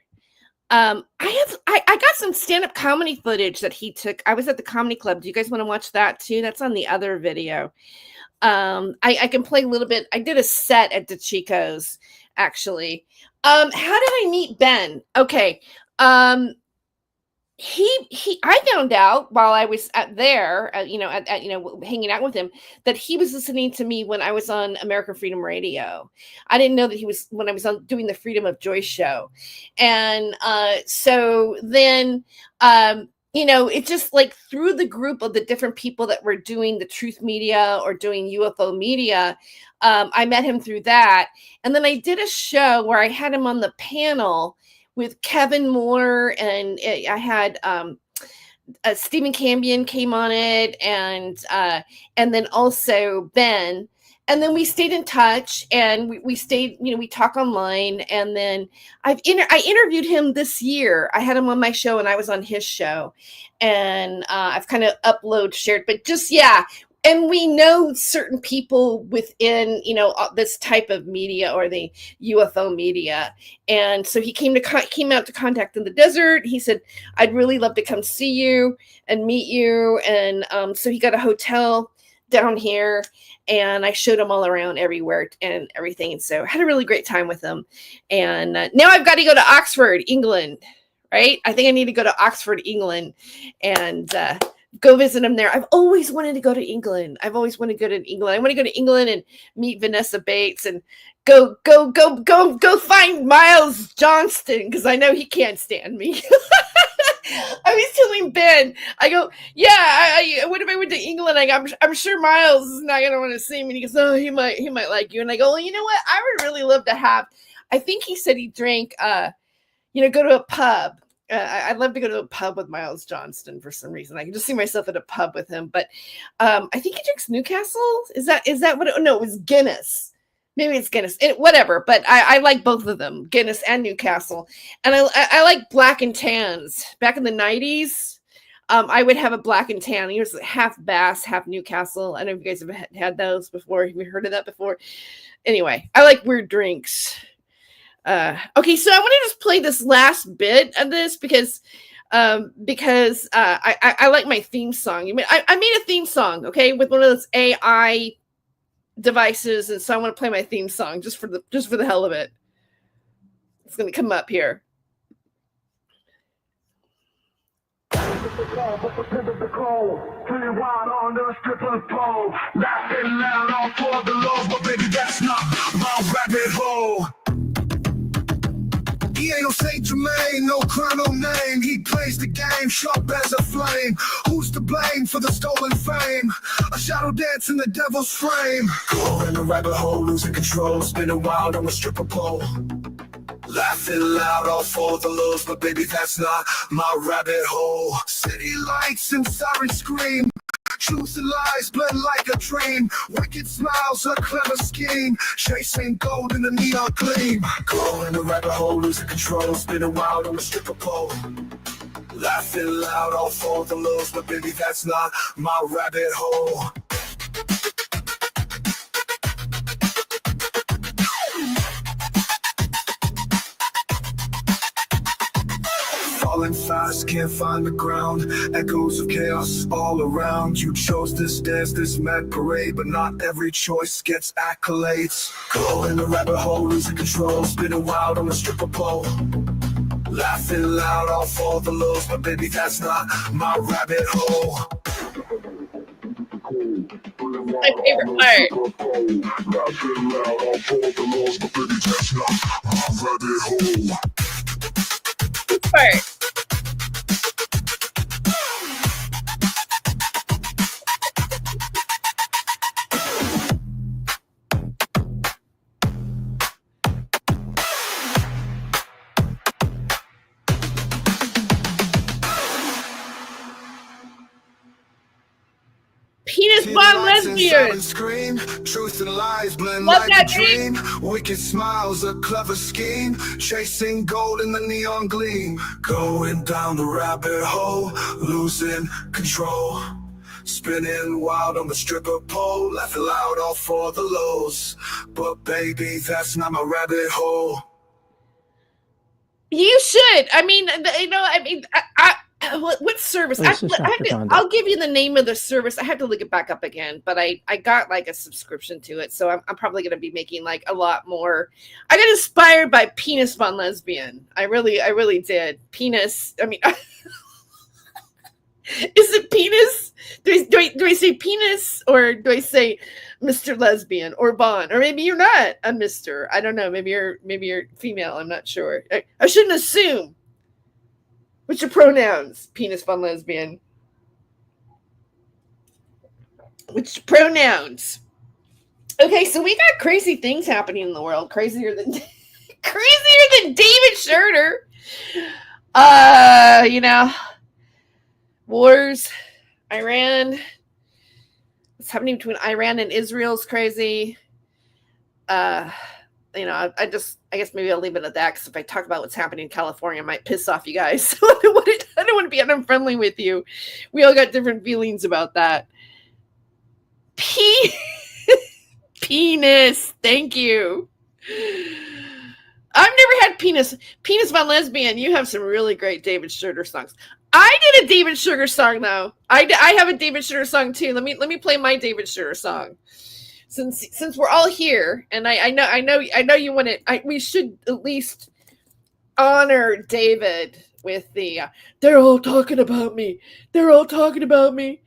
I got some stand-up comedy footage that he took. I was at the comedy club. Do you guys want to watch that too? That's on the other video. I can play a little bit. I did a set at DeChico's actually. How did I meet Ben? Okay. I found out while I was there, hanging out with him, that he was listening to me when I was on American Freedom Radio. I didn't know that he was when I was doing the Freedom of Joy show. And so then, it just through the group of the different people that were doing the truth media or doing UFO media, I met him through that. And then I did a show where I had him on the panel with Kevin Moore, and I had Stephen Cambion came on it, and then also Ben, and then we stayed in touch, and we stayed, we talk online, and then I interviewed him this year. I had him on my show, and I was on his show, and I've kind of shared, but just, yeah. And we know certain people within, this type of media, or the UFO media. And so he came out to Contact in the Desert. He said, I'd really love to come see you and meet you. And so he got a hotel down here, and I showed him all around everywhere and everything. And so I had a really great time with him. And now I've got to go to Oxford, England, right? I think I need to go to Oxford, England, and go visit him there. I've always wanted to go to England. I want to go to England and meet Vanessa Bates, and go find Miles Johnston, because I know he can't stand me. I was telling Ben, I go, yeah, what if I went to England? I'm sure Miles is not going to want to see me. And he goes, oh, he might like you. And I go, well, you know what? I would really love to have, I think he said he drank, go to a pub. I'd love to go to a pub with Miles Johnston for some reason. I can just see myself at a pub with him. But I think he drinks Newcastle. Is that what no, it was Guinness. Maybe it's Guinness. Whatever. But I like both of them, Guinness and Newcastle. And I like black and tans. Back in the 90s, I would have a black and tan. He was half Bass, half Newcastle. I don't know if you guys have had those before. Have you heard of that before? Anyway, I like weird drinks. Okay, so I want to just play this last bit of this because I like my theme song. I made a theme song, okay, with one of those AI devices, and so I want to play my theme song just for the hell of it. It's gonna come up here. He ain't no Saint Germain, no crown, no name. He plays the game sharp as a flame. Who's to blame for the stolen fame? A shadow dance in the devil's frame. Go in the rabbit hole, losing control, spinning wild on a stripper pole. Laughing loud, all for the lows, but baby, that's not my rabbit hole. City lights and sirens scream. Truth and lies blend like a dream. Wicked smiles, a clever scheme. Chasing gold in the neon gleam. Go in the rabbit hole, losing control, spinning wild on the stripper pole. Laughing loud, all for the lows, but baby, that's not my rabbit hole. Falling fast, can't find the ground. Echoes of chaos all around. You chose this dance, this mad parade, but not every choice gets accolades. Go in the rabbit hole, losing control, spinning wild on the stripper pole. Laughing loud, all for the lows, but baby, that's not my rabbit hole. My favorite part. Laughing loud, all for the lows, but baby, that's not my rabbit hole. Part. Penis Von Lesbian. Scream, truth and lies blend Love like that a dream. Wicked smiles, a clever scheme. Chasing gold in the neon gleam. Going down the rabbit hole, losing control. Spinning wild on the stripper pole. Laughing loud, all for the lows. But baby, that's not my rabbit hole. You should. What service? I'll give you the name of the service. I have to look it back up again, but I got like a subscription to it, so I'm probably going to be making like a lot more. I got inspired by Penis Von Lesbian. I really did. Penis. I mean, is it penis? Do I say penis, or do I say Mr. Lesbian or Bon? Or maybe you're not a Mr. I don't know. Maybe you're female. I'm not sure. I shouldn't assume. What's your pronouns? Penis Von Lesbian. What's your pronouns? Okay, so we got crazy things happening in the world. Crazier than David Schroeder. Wars, Iran. what's happening between Iran and Israel is crazy. You know, I guess maybe I'll leave it at that, because if I talk about what's happening in California, I might piss off you guys. I don't want to be unfriendly with you. We all got different feelings about that. Penis. Thank you. I've never had Penis. Penis Von Lesbian, you have some really great David Sugar songs. I did a David Sugar song though. I have a David Sugar song too. Let me play my David Sugar song. Since we're all here, and I know you want it. We should at least honor David with the they're all talking about me. They're all talking about me.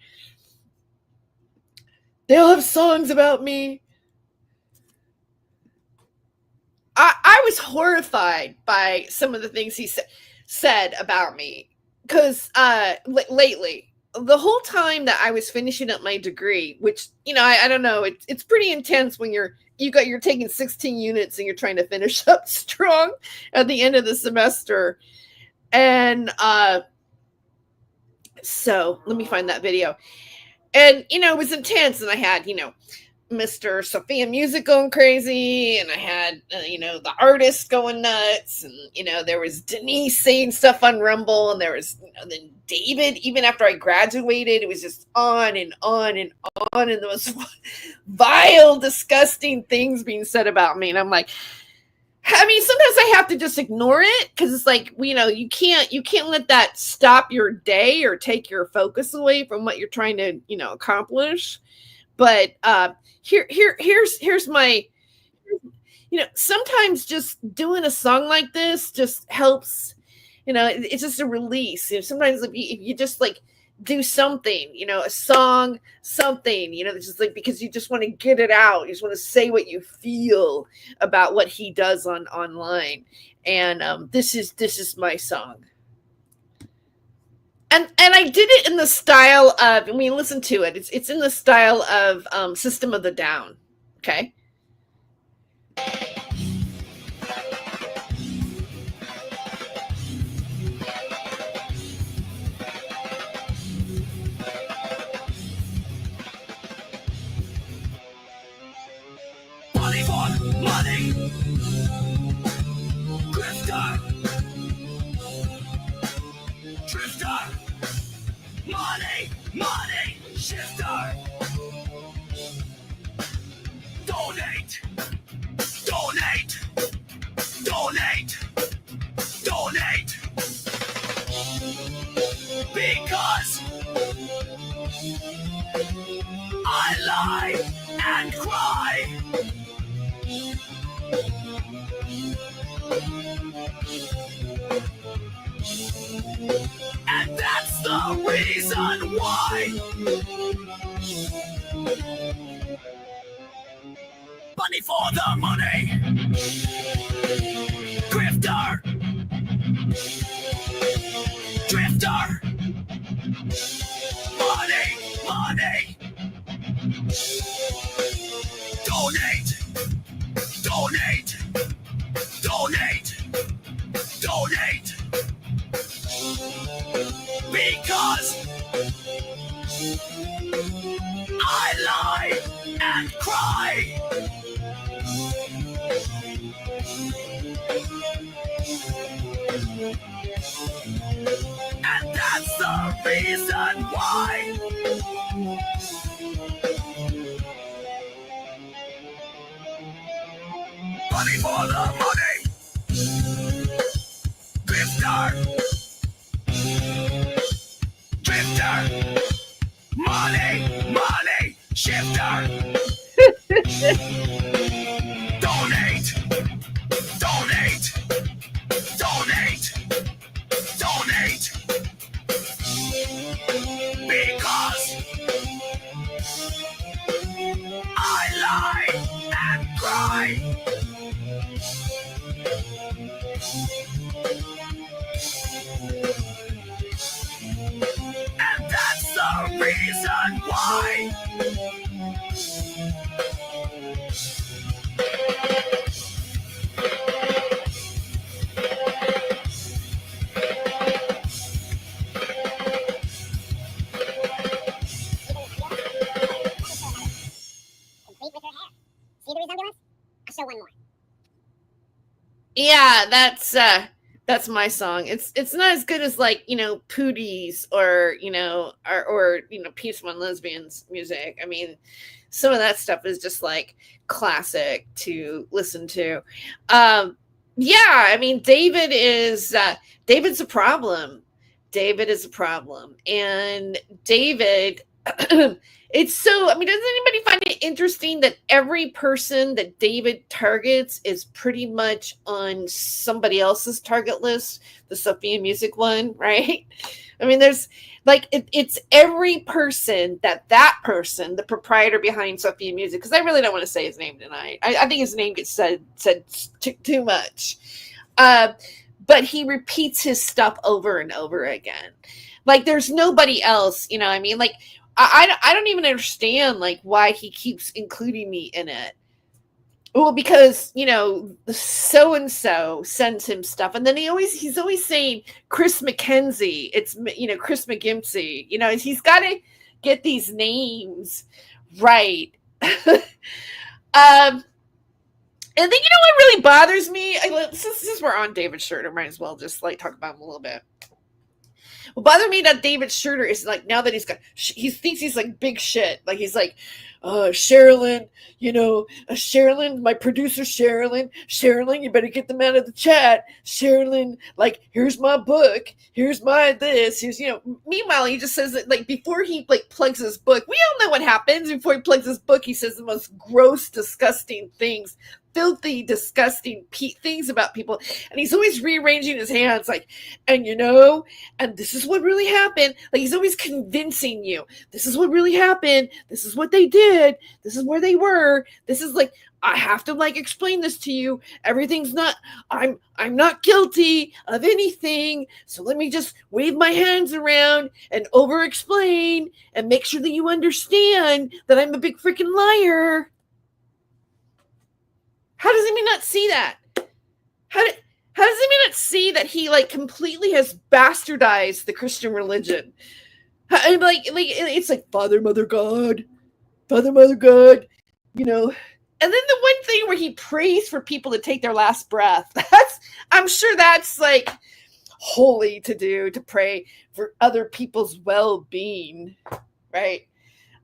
They all have songs about me. I was horrified by some of the things he said about me, because lately, the whole time that I was finishing up my degree, which, you know, I don't know, it's pretty intense when you're taking 16 units and you're trying to finish up strong at the end of the semester. And so let me find that video. And, you know, it was intense, and I had, you know, Mr. Sophia Music going crazy, and I had, you know, the artist going nuts, and, you know, there was Denise saying stuff on Rumble, and there was, you know, then David, even after I graduated, it was just on and on and on, and the most vile, disgusting things being said about me. And I'm like, I mean, sometimes I have to just ignore it, because it's like, you know, you can't let that stop your day or take your focus away from what you're trying to, you know, accomplish. But here's my, you know, sometimes just doing a song like this just helps, you know, it's just a release. You know, sometimes if you just like do something, you know, a song, something, you know, it's just like, because you just want to get it out. You just want to say what you feel about what he does online. And this is my song. And I did it in the style of, I mean, listen to it. It's in the style of System of a Down. Okay. Money for money. Grifter. Drifter. Money, shifter. Donate. Because I lie and cry. And that's the reason why. Money for the money. Grifter. Drifter. Money. Donate. Because I lie and cry. And that's the reason why. Money for the money. Drifter. Money, shifter. Donate. Because I lie and cry. And that's the reason why. with her hair. See the resemblance? I'll show one more. Yeah, that's my song. It's not as good as like, Pootie's or Peace Among Lesbians music. I mean, some of that stuff is just like classic to listen to. Yeah, I mean, David's a problem. David is a problem. And David it's so, I mean, does anybody find it interesting that every person that David targets is pretty much on somebody else's target list, the Sophia Music one, right? I mean, there's like, it's every person that person, the proprietor behind Sophia Music, because I really don't want to say his name tonight. I think his name gets said too much. But he repeats his stuff over and over again. Like, there's nobody else, you know what I mean? Like, I don't even understand like why he keeps including me in it. Well, because so and so sends him stuff, and then he's always saying Chris McKenzie. It's Chris McGimsey. He's got to get these names right. And then what really bothers me? Since we're on David Schroeder, might as well just like talk about him a little bit. What bothered me that David Schroeder is like, now that he thinks he's like big shit. Like he's like, Sherilyn, Sherilyn, my producer Sherilyn, you better get them out of the chat. Sherilyn, like, here's my book, here's my this, here's, meanwhile, he just says that like before he like plugs his book, we all know what happens before he plugs his book. He says the most gross, disgusting things, filthy, disgusting things about people, and he's always rearranging his hands like, and this is what really happened. Like he's always convincing you, this is what really happened, this is what they did, this is where they were, this is like, I have to like explain this to you. Everything's not, I'm not guilty of anything. So let me just wave my hands around and over explain and make sure that you understand that I'm a big freaking liar. How does he not see that? How does he not see that he like completely has bastardized the Christian religion? And like it's like Father, Mother, God, and then the one thing where he prays for people to take their last breath. I'm sure that's like holy to do, to pray for other people's well-being, right?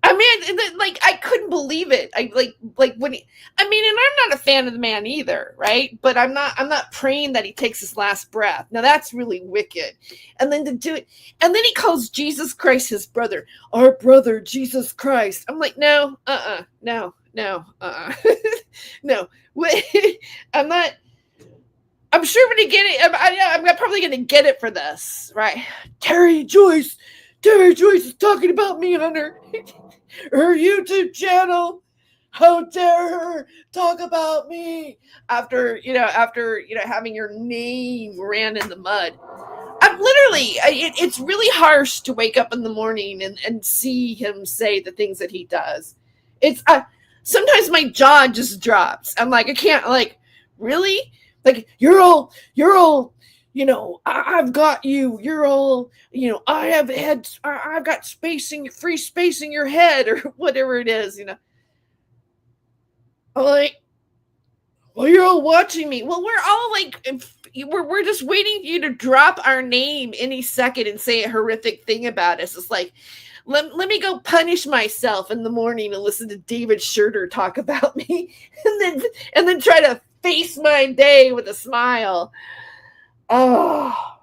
I mean, like, I couldn't believe it. And I'm not a fan of the man either, right? But I'm not praying that he takes his last breath. Now that's really wicked. And then to do it, and then he calls Jesus Christ his brother, our brother, Jesus Christ. I'm like, no, no. I'm not. I'm sure I'm gonna get it. I'm probably gonna get it for this, right? Terry Joyce is talking about me on her YouTube channel. How dare her talk about me after having your name ran in the mud. I'm literally, it's really harsh to wake up in the morning and see him say the things that he does. It's sometimes my jaw just drops. I'm like, I can't, like, really? Like, you're all, I've got you. You're all, I've got free space in your head, or whatever it is, I'm like, well, you're all watching me. Well, we're all like, we're just waiting for you to drop our name any second and say a horrific thing about us. It's like, let me go punish myself in the morning and listen to David Schroeder talk about me, and then try to face my day with a smile. Oh.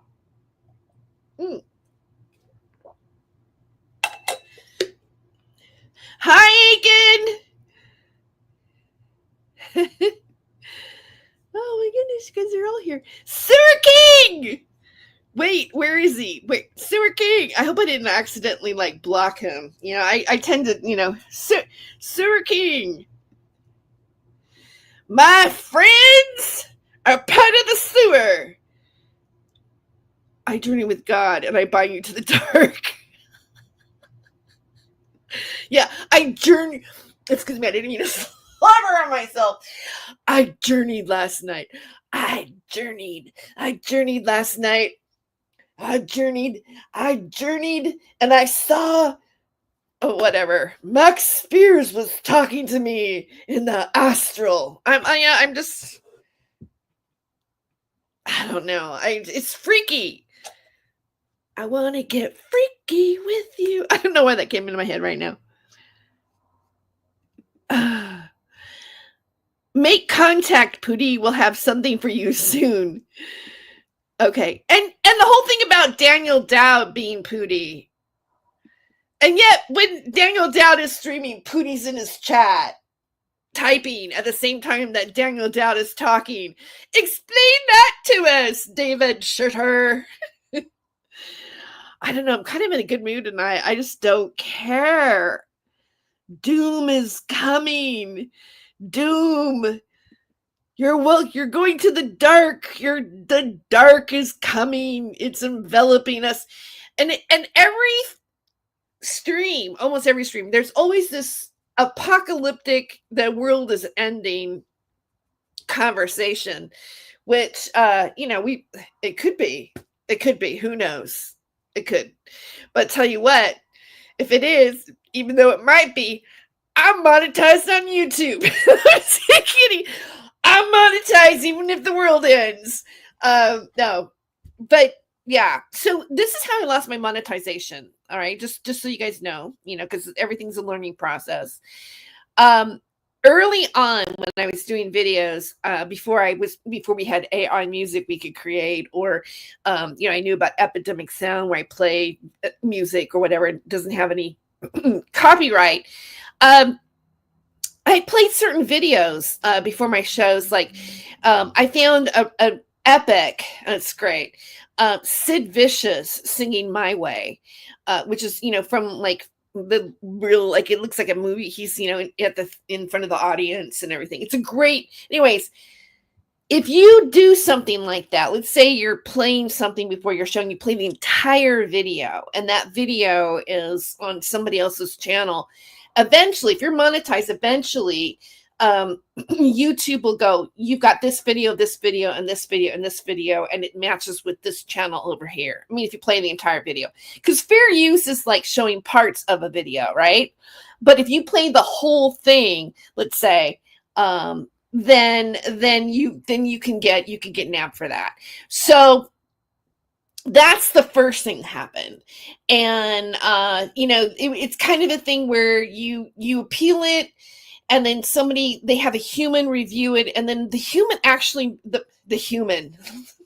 Hi, Aiken. Oh my goodness, you guys are all here. Sewer King! Wait, where is he? Wait, Sewer King. I hope I didn't accidentally like block him. I tend to, Sewer King. My friends are part of the sewer. I journey with God and I bind you to the dark. Yeah, I journey. Excuse me, I didn't mean to slobber on myself. I journeyed last night. I journeyed last night. I journeyed, and I saw Oh, whatever. Max Spears was talking to me in the astral. I'm just, I don't know. It's freaky. I want to get freaky with you. I don't know why that came into my head right now. Make contact, Pootie. We'll have something for you soon. Okay. And the whole thing about Daniel Dowd being Pootie. And yet, when Daniel Dowd is streaming, Pootie's in his chat, typing at the same time that Daniel Dowd is talking. Explain that to us, David Schutter. I don't know. I'm kind of in a good mood tonight. I just don't care. Doom is coming. Doom. You're going to the dark. The dark is coming. It's enveloping us. And every stream, almost every stream, there's always this apocalyptic, the world is ending conversation, which it could be, who knows, it could, but tell you what, if it is, even though it might be, I'm monetized on YouTube. I'm kidding. I'm monetized even if the world ends. No, but yeah, so this is how I lost my monetization. All right, just so you guys know, because everything's a learning process. Early on, when I was doing videos, before we had AI music we could create, or I knew about Epidemic Sound, where I play music or whatever, it doesn't have any copyright. I played certain videos before my shows. Like I found a epic, and it's great. Sid Vicious singing "My Way," which is from like the real, like, it looks like a movie. He's in front of the audience and everything. It's a great. Anyways, if you do something like that, let's say you're playing something before you're showing, you play the entire video, and that video is on somebody else's channel. Eventually, if you're monetized, YouTube will go, you've got this video, and this video, and this video, and it matches with this channel over here. I mean, if you play the entire video, because fair use is like showing parts of a video, right? But if you play the whole thing, let's say, then you can get nabbed for that. So that's the first thing that happened. And it's kind of a thing where you appeal it, and then they have a human review it, and then the human actually, the human,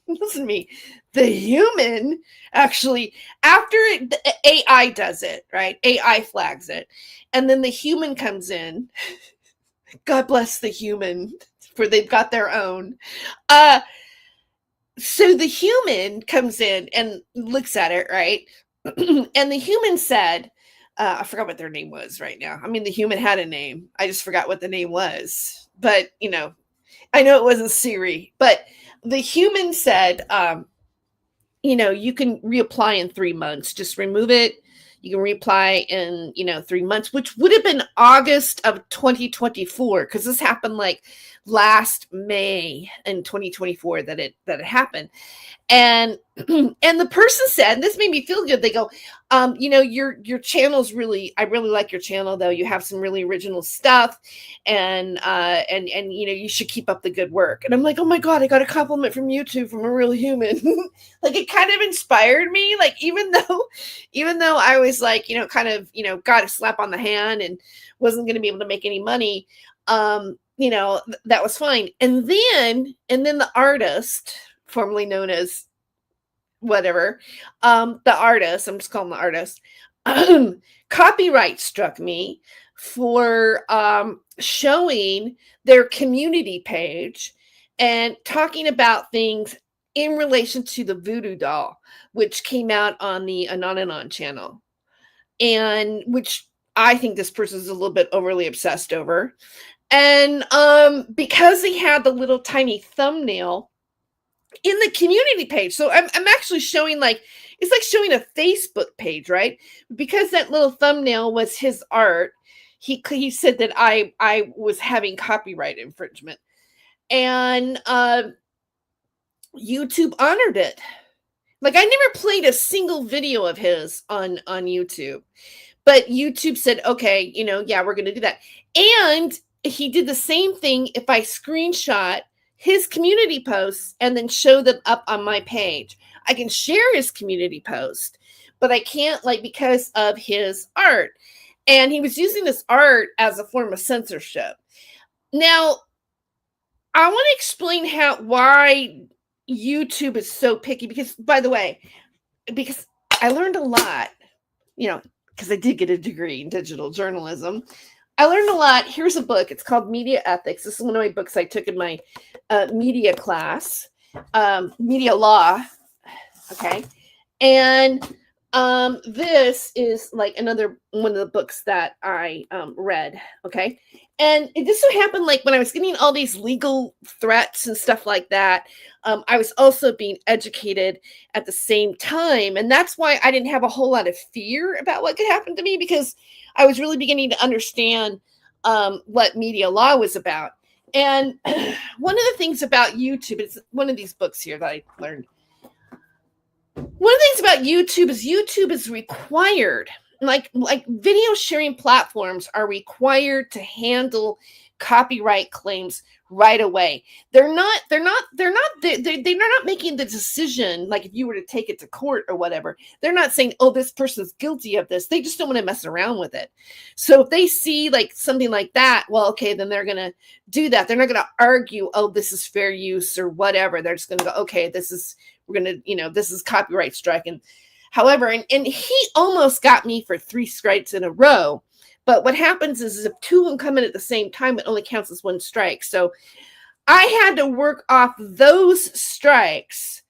listen to me, the human actually, after the AI does it, right? AI flags it, and then the human comes in. God bless the human, for they've got their own. So the human comes in and looks at it, right? And the human said, I forgot what their name was right now. I mean, the human had a name. I just forgot what the name was. But, I know it wasn't Siri. But the human said, you can reapply in 3 months. Just remove it. You can reapply in, 3 months, which would have been August of 2024, because this happened like last May in 2024 that it happened. And the person said, and this made me feel good, they go, your channel's really, I really like your channel, though. You have some really original stuff, and you should keep up the good work. And I'm like, oh my God, I got a compliment from YouTube from a real human. Like, it kind of inspired me. Like, even though I was like, kind of, got a slap on the hand and wasn't going to be able to make any money, that was fine. And then the artist, formerly known as whatever, the artist, I'm just calling the artist, copyright struck me for showing their community page and talking about things in relation to the Voodoo Doll, which came out on the Anananon channel, and which I think this person is a little bit overly obsessed over. And because they had the little tiny thumbnail in the community page, so I'm actually showing, like, it's like showing a Facebook page, right? Because that little thumbnail was his art, he said that I was having copyright infringement, and YouTube honored it. Like, I never played a single video of his on YouTube, But YouTube said, okay, yeah, we're going to do that. And he did the same thing if I screenshot his community posts and then show them up on my page. I can share his community post, but I can't, like, because of his art. And he was using this art as a form of censorship. Now, I want to explain why YouTube is so picky, because, by the way, because I learned a lot, because I did get a degree in digital journalism. I learned a lot. Here's a book. It's called Media Ethics. This is one of my books I took in my media class, media law. Okay. And this is like another one of the books that I read. Okay. And it just so happened, like, when I was getting all these legal threats and stuff like that, I was also being educated at the same time. And that's why I didn't have a whole lot of fear about what could happen to me, because I was really beginning to understand what media law was about. And one of the things about YouTube, it's one of these books here that I learned. One of the things about YouTube is required, like video sharing platforms are required to handle copyright claims right away. They're not making the decision, like if you were to take it to court or whatever. They're not saying, oh, this person's guilty of this. They just don't want to mess around with it. So if they see like something like that, well, okay, then they're going to do that. They're not going to argue, oh, this is fair use or whatever. They're just going to go, okay, this is copyright strike. And however, and he almost got me for 3 strikes in a row. But what happens is if 2 of them come in at the same time, it only counts as 1 strike. So I had to work off those strikes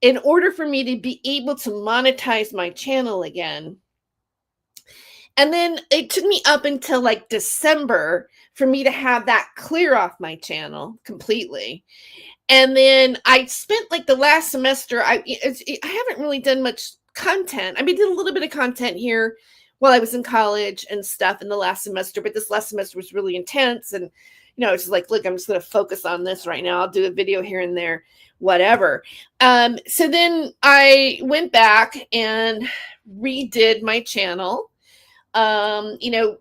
in order for me to be able to monetize my channel again. And then it took me up until like December for me to have that clear off my channel completely. And then I spent like the last semester, I haven't really done much content. I mean, I did a little bit of content here while I was in college and stuff in the last semester, but this last semester was really intense. And, it's just like, look, I'm just going to focus on this right now. I'll do a video here and there, whatever. So then I went back and redid my channel, have new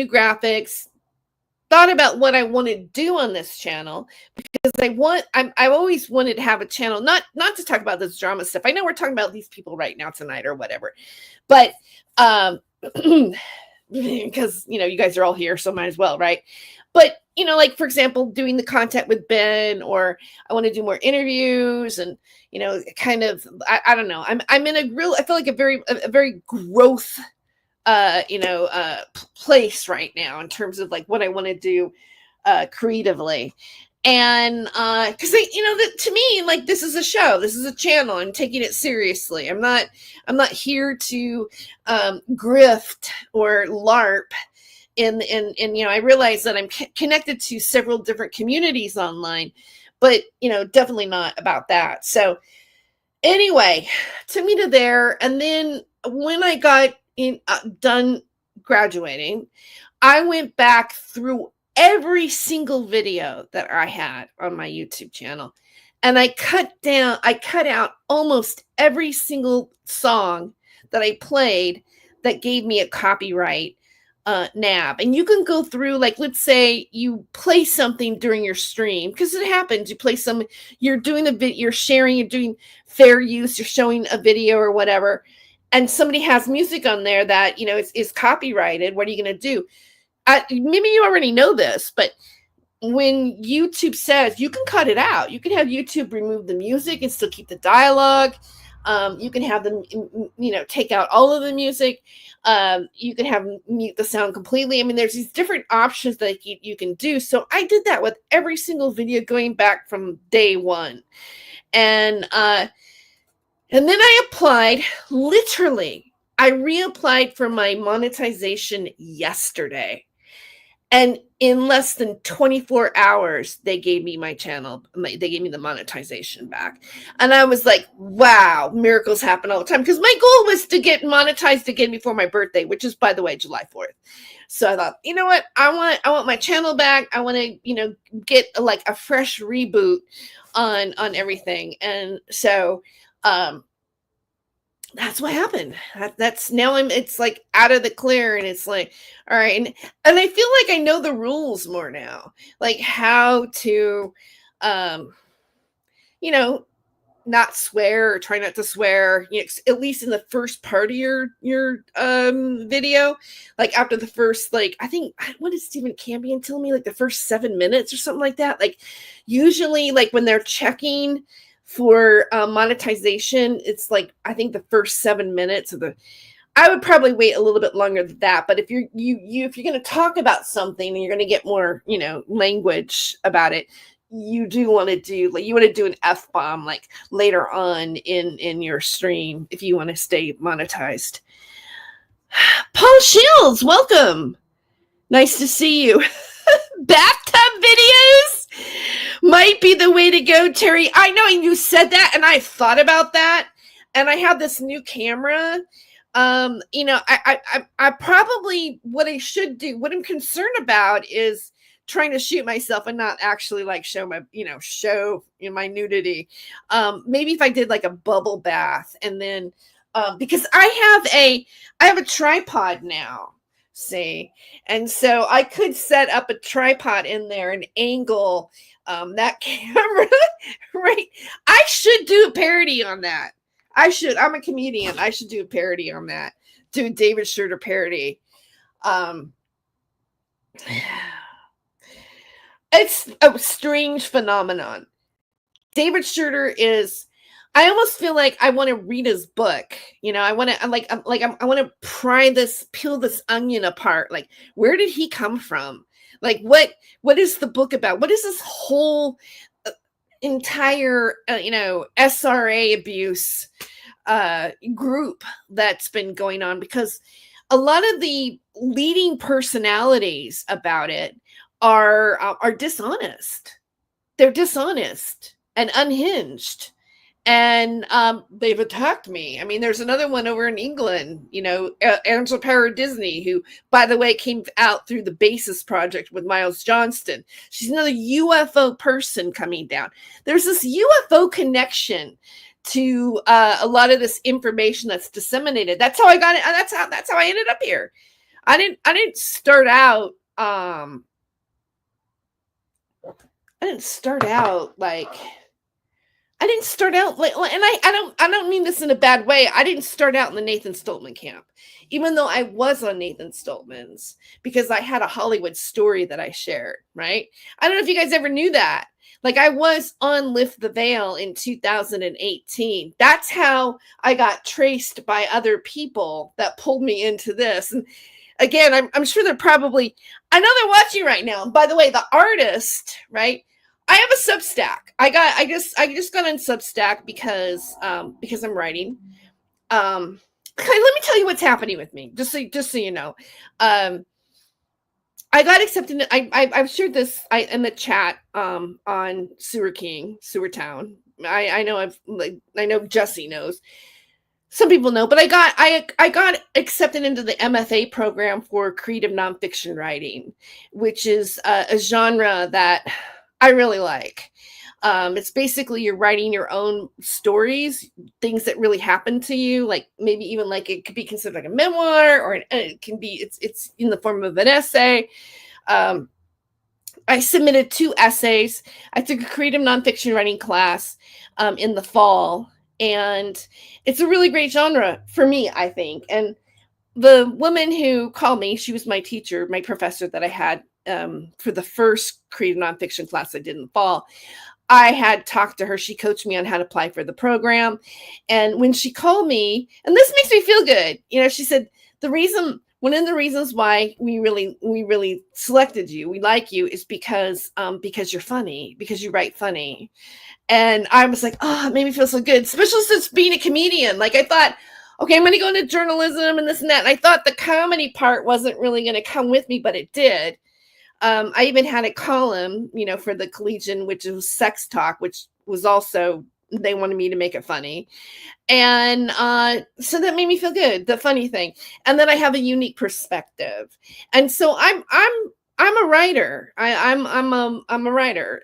graphics, thought about what I want to do on this channel, because I've always wanted to have a channel, not to talk about this drama stuff. I know we're talking about these people right now tonight or whatever, but because you guys are all here, so might as well, right? But like, for example, doing the content with Ben, or I want to do more interviews, and kind of, I don't know, I'm in I feel like a very growth place right now in terms of like what I want to do creatively. And because to me, like, this is a show, this is a channel, I'm taking it seriously. I'm not here to grift or LARP. And I realize that I'm connected to several different communities online, but definitely not about that. So anyway, took me to there. And then when I got done graduating, I went back through every single video that I had on my YouTube channel, and I cut out almost every single song that I played that gave me a copyright nab. And you can go through, like, let's say you play something during your stream, because it happens, you play some, you're doing a video, you're sharing, you're doing fair use, you're showing a video or whatever, and somebody has music on there that is copyrighted. What are you going to do? Maybe you already know this, but when YouTube says you can cut it out, you can have YouTube remove the music and still keep the dialogue. You can have them, take out all of the music. You can have mute the sound completely. I mean, there's these different options that you can do. So I did that with every single video going back from day one. And then I applied, literally, I reapplied for my monetization yesterday. And in less than 24 hours, they gave me my channel. They gave me the monetization back. And I was like, wow, miracles happen all the time. Because my goal was to get monetized again before my birthday, which is, by the way, July 4th. So I thought, you know what? I want my channel back. I want to, get like a fresh reboot on everything. And so, that's what happened. That's now it's like out of the clear, and it's like, all right. And I feel like I know the rules more now, like how to, um, you know, not swear or try not to swear, at least in the first part of your video. Like after the first, like, I think, what did Stephen Cambion tell me, like the first 7 minutes or something like that. Like usually like when they're checking for monetization, it's like I think the first 7 minutes of the, I would probably wait a little bit longer than that. But if you're if you're going to talk about something and you're going to get more language about it, you do want to do, like, you want to do an F-bomb like later on in your stream if you want to stay monetized. Paul Shields, welcome. Nice to see you. Bathtub videos might be the way to go, Terry. I know you said that, and I thought about that, and I have this new camera. I probably, what I should do, what I'm concerned about is trying to shoot myself and not actually like show my, my nudity. Maybe if I did like a bubble bath, and then, because I have a tripod now, see, and so I could set up a tripod in there and angle that camera, right? I should do a parody on that. I should. I'm a comedian. I should do a parody on that. Do a David Schroeder parody. It's a strange phenomenon. David Schroeder is, I almost feel like I want to read his book. I want to, I want to peel this onion apart. Like, where did he come from? Like, what is the book about? What is this whole entire, SRA abuse group that's been going on? Because a lot of the leading personalities about it are dishonest. They're dishonest and unhinged, and they've attacked me. I mean, there's another one over in England, Angela Power Disney, who, by the way, came out through the Basis Project with Miles Johnston. She's another UFO person coming down. There's this UFO connection to a lot of this information that's disseminated. That's how I got it. That's how I ended up here. I didn't start out. I didn't start out like, and I don't mean this in a bad way. I didn't start out in the Nathan Stoltman camp, even though I was on Nathan Stoltman's, because I had a Hollywood story that I shared, right? I don't know if you guys ever knew that. Like, I was on Lift the Veil in 2018. That's how I got traced by other people that pulled me into this. And again, I'm sure they're probably, I know they're watching right now. And by the way, the artist, right? I have a Substack. I just got on Substack because I'm writing. Okay, let me tell you what's happening with me, just so you know. I got accepted. I've shared this in the chat on Sewer Town. I know Jesse knows. Some people know, but I got accepted into the MFA program for creative nonfiction writing, which is a genre that I really like. It's basically you're writing your own stories, things that really happen to you, like maybe even like it could be considered like a memoir, or it can be, it's in the form of an essay. I submitted 2 essays. I took a creative nonfiction writing class in the fall, and it's a really great genre for me, I think. And the woman who called me, she was my teacher, my professor that I had for the first creative nonfiction class I did in the fall. I had talked to her. She coached me on how to apply for the program. And when she called me, and this makes me feel good, she said, one of the reasons why we really selected you, we like you, is because you're funny, because you write funny. And I was like, oh, it made me feel so good, especially since being a comedian. Like, I thought, okay, I'm going to go into journalism and this and that. And I thought the comedy part wasn't really going to come with me, but it did. I even had a column, for the Collegian, which was Sex Talk, which was also, they wanted me to make it funny. And so that made me feel good, the funny thing. And then I have a unique perspective. And so I'm I'm a writer. I'm a writer,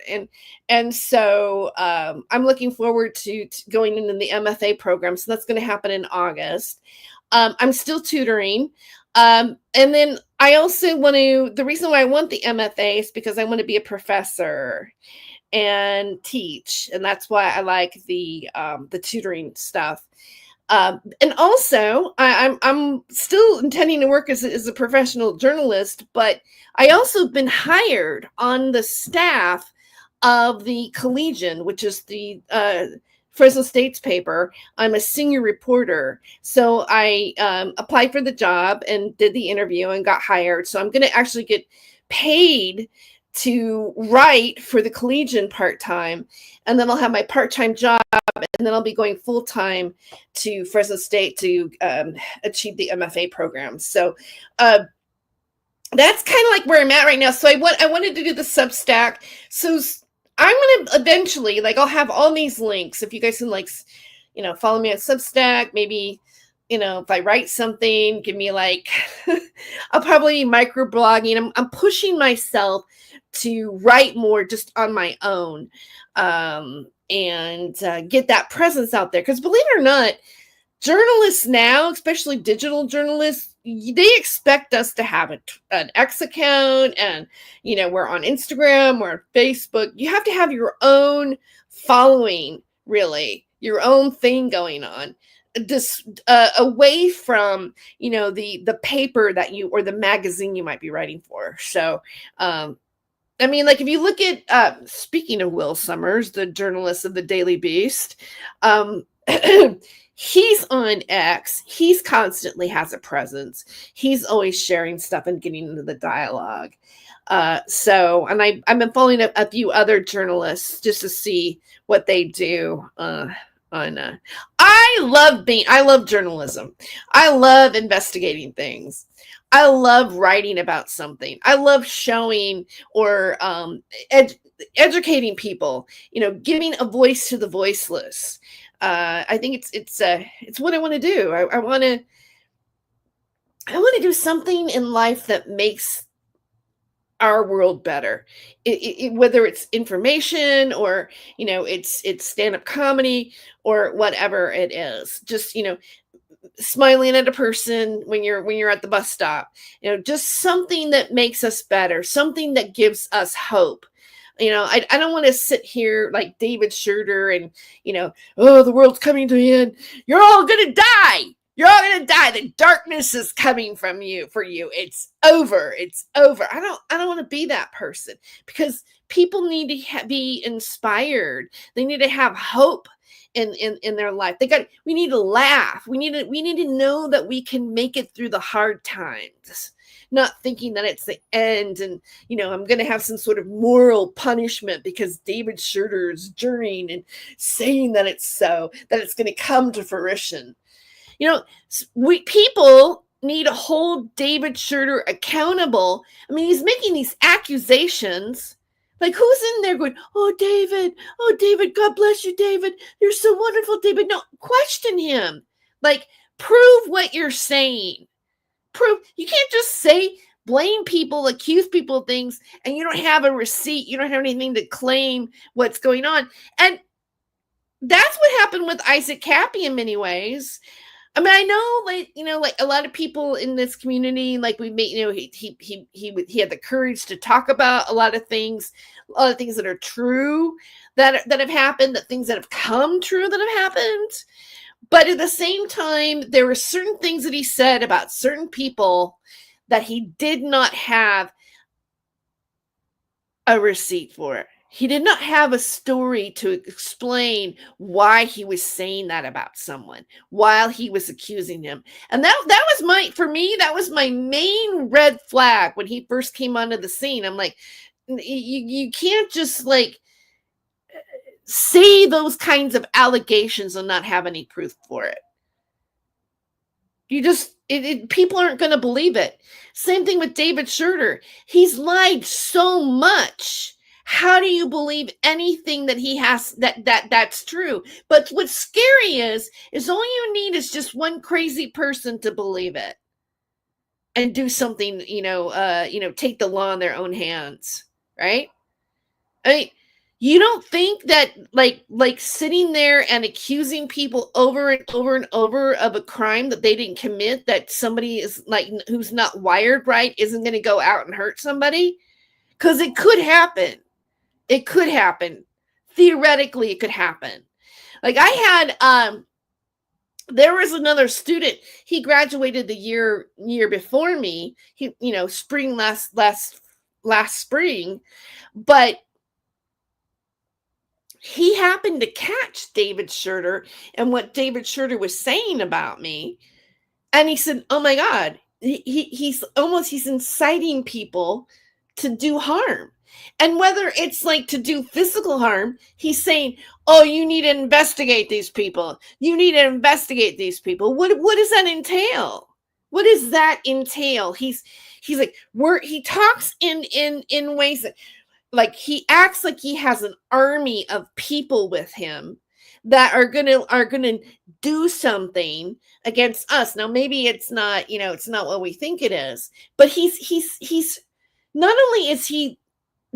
and so I'm looking forward to going into the MFA program. So that's going to happen in August. I'm still tutoring, and then I also want to. The reason why I want the MFA is because I want to be a professor and teach, and that's why I like the tutoring stuff. And also, I'm still intending to work as a professional journalist, but I also have been hired on the staff of the Collegian, which is the Fresno State's paper. I'm a senior reporter, so I applied for the job and did the interview and got hired. So I'm going to actually get paid to write for the Collegian part-time, and then I'll have my part-time job, and then I'll be going full-time to Fresno State to achieve the MFA program. So that's kind of like where I'm at right now. So I wanted to do the Substack. So I'm going to eventually, like, I'll have all these links. If you guys can, like, follow me on Substack, maybe, if I write something, give me like, I'll probably microblogging. I'm pushing myself to write more just on my own, and get that presence out there. Because believe it or not, journalists now, especially digital journalists, they expect us to have an X account, and we're on Instagram, we're on Facebook. You have to have your own following, really, your own thing going on. This away from the paper that you, or the magazine you might be writing for. So I mean, like, if you look at speaking of Will Summers, the journalist of the Daily Beast, he's on X. He's constantly has a presence. He's always sharing stuff and getting into the dialogue. So, and I've been following a few other journalists just to see what they do. I love journalism. I love investigating things. I love writing about something. I love showing or educating people, giving a voice to the voiceless. I think it's what I want to do. I want to do something in life that makes our world better. Whether it's information or it's stand-up comedy or whatever it is. Just smiling at a person when you're at the bus stop. Just something that makes us better. Something that gives us hope. I don't want to sit here like David Schroeder and, oh, the world's coming to an end. You're all going to die. You're all going to die. The darkness is coming for you. It's over. It's over. I don't want to be that person, because people need to be inspired. They need to have hope in their life. We need to laugh. We need to know that we can make it through the hard times. Not thinking that it's the end and, I'm going to have some sort of moral punishment because David Schroeder is journeying and saying that it's so, that it's going to come to fruition. People need to hold David Schroeder accountable. I mean, he's making these accusations. Like, who's in there going, oh, David, God bless you, David. You're so wonderful, David. No, question him. Like, prove what you're saying. You can't just blame people, accuse people of things, and you don't have a receipt. You don't have anything to claim what's going on. And that's what happened with Isaac Kappy in many ways. I mean, I know, like a lot of people in this community, like we made, he had the courage to talk about a lot of things that are true that have happened, that things that have come true that have happened. But at the same time, there were certain things that he said about certain people that he did not have a receipt for. He did not have a story to explain why he was saying that about someone while he was accusing him. And that was my main red flag when he first came onto the scene. I'm like, you can't just like say those kinds of allegations and not have any proof for it. People aren't going to believe it. Same thing with David Schroeder. He's lied so much. How do you believe anything that he has that's true? But what's scary is all you need is just one crazy person to believe it. and do something, take the law in their own hands, right? I mean, you don't think that like sitting there and accusing people over and over and over of a crime that they didn't commit, that somebody is like who's not wired right isn't going to go out and hurt somebody? Because it could happen. It could happen. Theoretically, it could happen. Like I had there was another student. He graduated the year before me. He, spring last spring, but he happened to catch David Schurter and what David Schurter was saying about me. And he said, oh my God, he's inciting people to do harm. And whether it's like to do physical harm, he's saying, oh, you need to investigate these people. You need to investigate these people. What does that entail? What does that entail? He's like, he talks in ways that, like, he acts like he has an army of people with him that are gonna do something against us. Now, maybe it's not, it's not what we think it is, but he's not only is he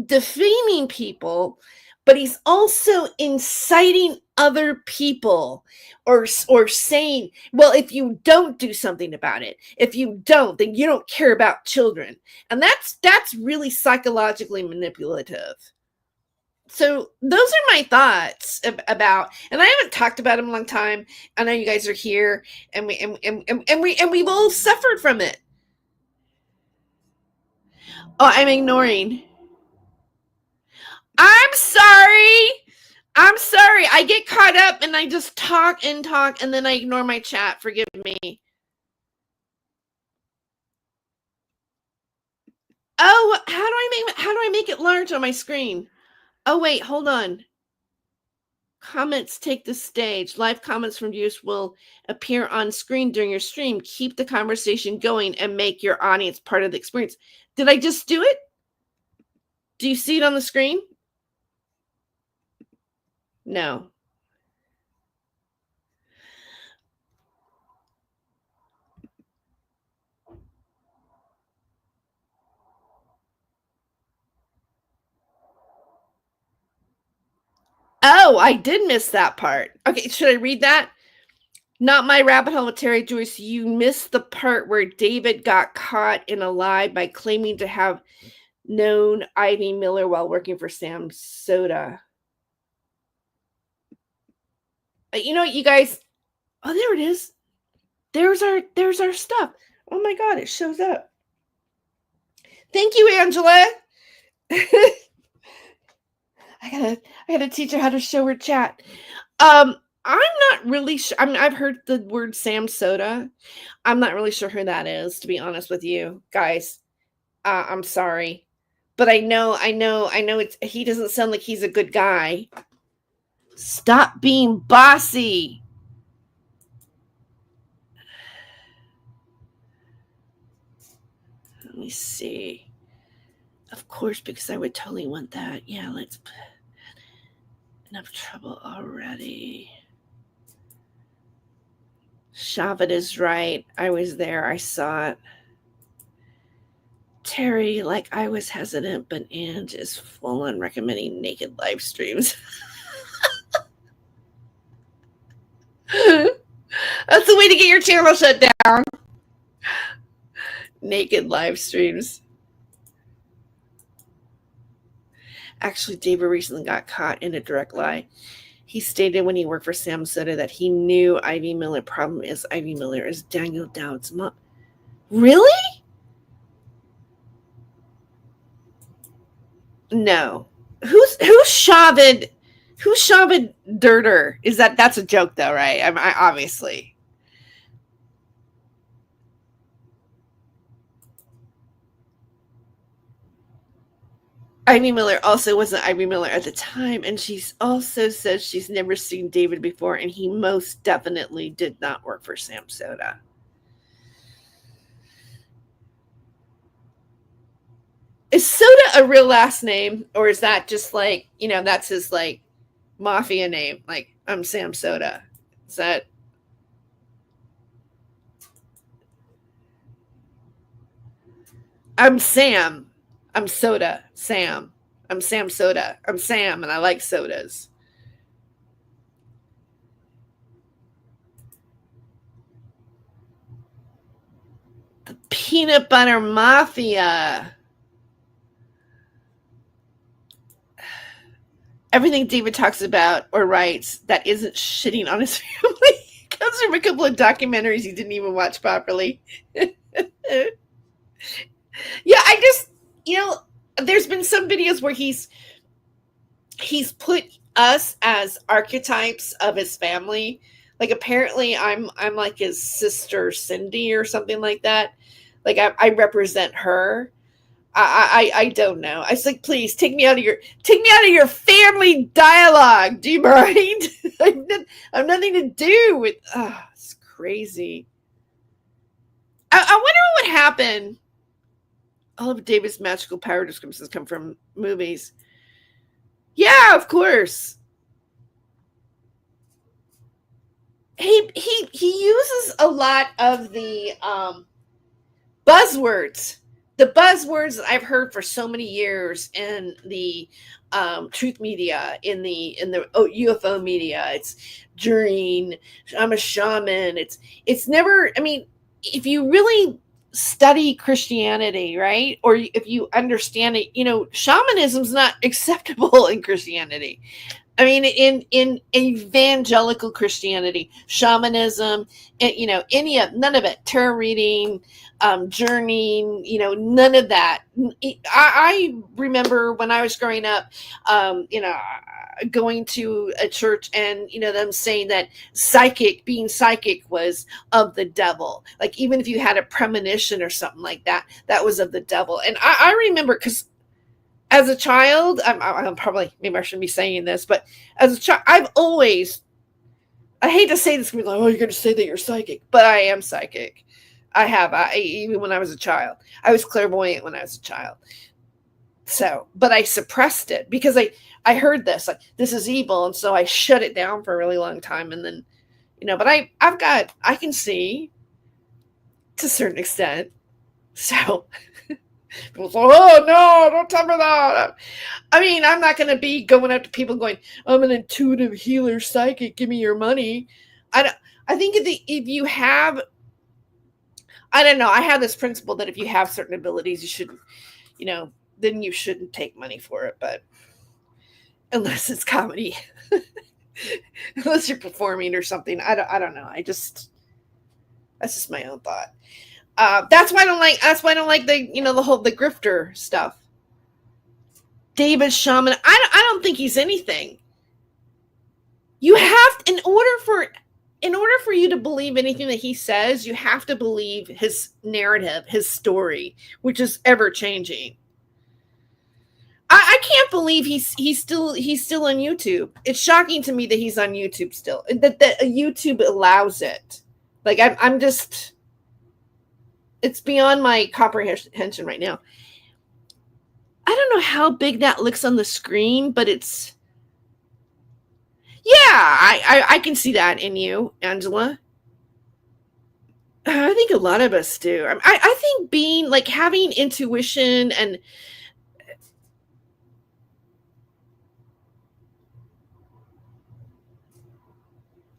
defaming people, but he's also inciting other people or saying, well, if you don't do something about it, if you don't, then you don't care about children. And that's really psychologically manipulative. So those are my thoughts about, and I haven't talked about him in a long time. I know you guys are here and we've all suffered from it. Oh, I'm ignoring. I'm sorry. I get caught up and I just talk and then I ignore my chat. Forgive me. Oh, how do I make it large on my screen? Oh, wait, hold on. Comments take the stage. Live comments from viewers will appear on screen during your stream. Keep the conversation going and make your audience part of the experience. Did I just do it? Do you see it on the screen? No. Oh, I did miss that part. Okay, should I read that? Not my rabbit hole with Terry Joyce. You missed the part where David got caught in a lie by claiming to have known Ivy Miller while working for Sam Soda. You know what, you guys? Oh, there it is. There's our stuff. Oh my God, it shows up. Thank you, Angela. I gotta teach her how to show her chat. I'm not really sure. I mean, I've heard the word Sam Soda. I'm not really sure who that is, to be honest with you guys. I'm sorry, but I know he doesn't sound like he's a good guy. Stop being bossy. Let me see. Of course, because I would totally want that. Yeah, let's put enough trouble already. Shavit is right. I was there. I saw it. Terry, like, I was hesitant, but Ange is full on recommending naked live streams. That's the way to get your channel shut down. Naked live streams. Actually, David recently got caught in a direct lie. He stated when he worked for Sam Soda that he knew Ivy Miller. Problem is, Ivy Miller is Daniel Dowd's mom. Really? No. Who's Shavit? Who's Shavit Dirter? Is that's a joke though, right? I obviously. Ivy Miller also wasn't Ivy Miller at the time, and she also says she's never seen David before, and he most definitely did not work for Sam Soda. Is Soda a real last name, or is that just like, that's his like mafia name? Like, I'm Sam Soda. Is that? I'm Sam. I'm Soda. Sam. I'm Sam Soda. I'm Sam, and I like sodas. The Peanut Butter Mafia. Everything David talks about or writes that isn't shitting on his family comes from a couple of documentaries he didn't even watch properly. Yeah, I just, there's been some videos where he's put us as archetypes of his family. Like apparently I'm like his sister Cindy or something like that. Like I represent her. I don't know. I was like, please take me out of your family dialogue. Do you mind? I've nothing to do with. It's crazy. I wonder what would happen. All of David's magical power descriptions come from movies. Yeah, of course. He uses a lot of the buzzwords. The buzzwords that I've heard for so many years in the truth media, in the UFO media. It's during, I'm a shaman. It's never, I mean, if you really study Christianity, right? Or if you understand it, shamanism is not acceptable in Christianity. I mean, in evangelical Christianity, shamanism, none of it, tarot reading, journeying, none of that. I remember when I was growing up, going to a church and, them saying that being psychic was of the devil. Like, even if you had a premonition or something like that, that was of the devil. And I remember, because as a child, I'm probably, maybe I shouldn't be saying this, but as a child, I've always, I hate to say this, like, oh, you're going to say that you're psychic, but I am psychic. Even when I was a child, I was clairvoyant when I was a child. So, but I suppressed it because I heard this, like, this is evil. And so I shut it down for a really long time. And then, but I can see to a certain extent. So people say, oh no, don't tell me that. I mean, I'm not going to be going up to people going, I'm an intuitive healer psychic, give me your money. I think if you have, I don't know, I have this principle that if you have certain abilities, you should, then you shouldn't take money for it. But unless it's comedy, unless you're performing or something, I don't know. That's just my own thought. That's why I don't like the, the grifter stuff. David Shaman. I don't think he's anything. You have, in order for you to believe anything that he says, you have to believe his narrative, his story, which is ever changing. I can't believe he's still on YouTube. It's shocking to me that he's on YouTube still. That YouTube allows it. Like I'm just, it's beyond my comprehension right now. I don't know how big that looks on the screen, but it's, yeah, I can see that in you, Angela. I think a lot of us do. I think being, like, having intuition and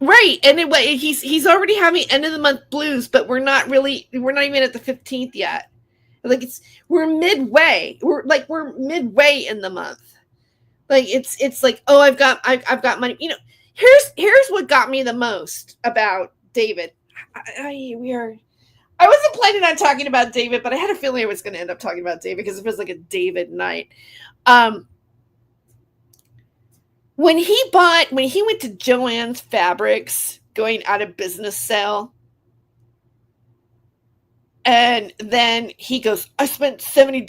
right, and he's already having end of the month blues, but we're not even at the 15th yet. Like, we're midway. We're midway in the month. Like, it's like, oh, I've got money. Here's what got me the most about David. I wasn't planning on talking about David, but I had a feeling I was going to end up talking about David because it feels like a David night. When he went to Joann's Fabrics, going out of business sale, and then he goes, I spent $70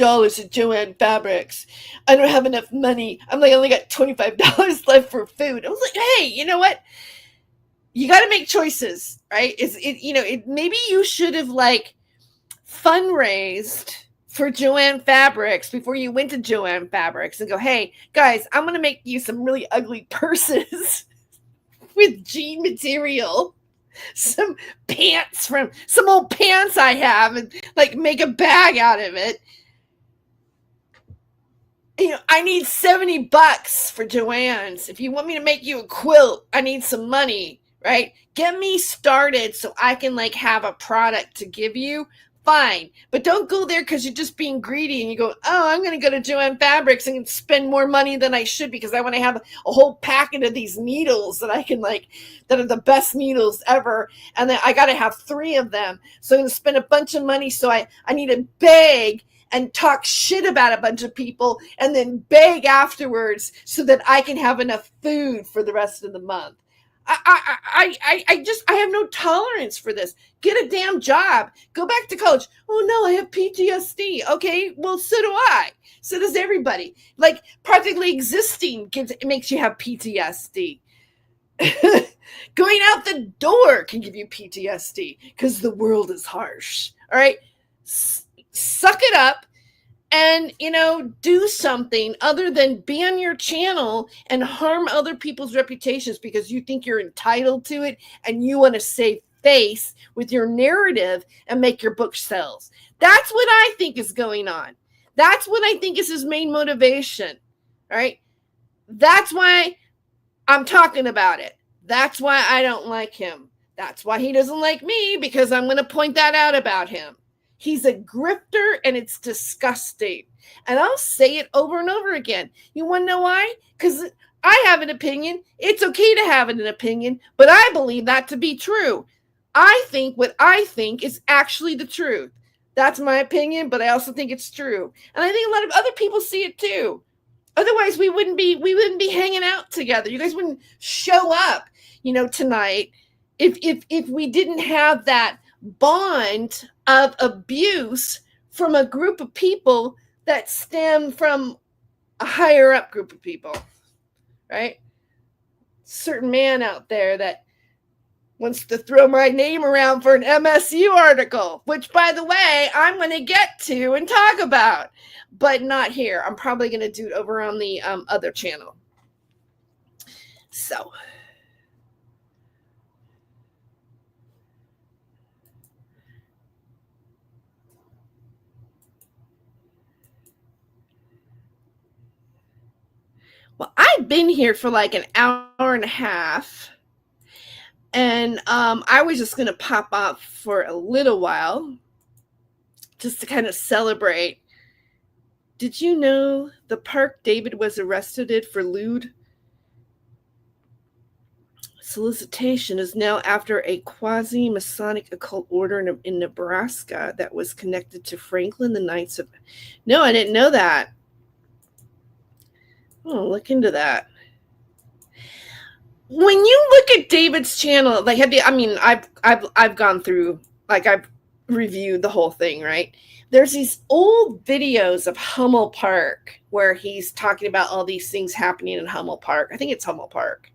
at Joann Fabrics. I don't have enough money. I only got $25 left for food. I was like, hey, you know what? You got to make choices, right? Maybe you should have, like, fundraised for Joann Fabrics before you went to Joann Fabrics and go, hey, guys, I'm going to make you some really ugly purses with jean material. some pants from some old pants I have and like make a bag out of it. You know, I need $70 for Joann's. If you want me to make you a quilt, I need some money, right? Get me started so I can like have a product to give you. Fine. But don't go there because you're just being greedy and you go, oh, I'm going to go to Joann Fabrics and spend more money than I should because I want to have a whole packet of these needles that I can like, that are the best needles ever. And then I got to have 3 of them. So I'm going to spend a bunch of money. So I need a bag and talk shit about a bunch of people and then beg afterwards so that I can have enough food for the rest of the month. I have no tolerance for this. Get a damn job. Go back to college. Oh no, I have PTSD. Okay, well, so do I. So does everybody. Like practically existing makes you have PTSD. Going out the door can give you PTSD because the world is harsh. All right. Suck it up and, you know, do something other than be on your channel and harm other people's reputations because you think you're entitled to it and you want to save face with your narrative and make your book sales. That's what I think is going on. That's what I think is his main motivation. All right. That's why I'm talking about it. That's why I don't like him. That's why he doesn't like me, because I'm going to point that out about him. He's a grifter and it's disgusting. And I'll say it over and over again. You want to know why? Because I have an opinion. It's okay to have an opinion, but I believe that to be true. I think what I think is actually the truth. That's my opinion, but I also think it's true. And I think a lot of other people see it too. Otherwise, we wouldn't be hanging out together. You guys wouldn't show up, you know, tonight if we didn't have that bond of abuse from a group of people that stem from a higher up group of people, right? Certain man out there that wants to throw my name around for an MSU article, which, by the way, I'm going to get to and talk about, but not here. I'm probably going to do it over on the other channel. So. Well, I've been here for like an hour and a half. And I was just going to pop up for a little while just to kind of celebrate. Did you know the park David was arrested in for lewd solicitation is now after a quasi-Masonic occult order in Nebraska that was connected to Franklin the Knights of... No, I didn't know that. Oh, look into that. When you look at David's channel, like I've gone through, like I've reviewed the whole thing, right? There's these old videos of Hummel Park where he's talking about all these things happening in Hummel Park. I think it's Hummel Park.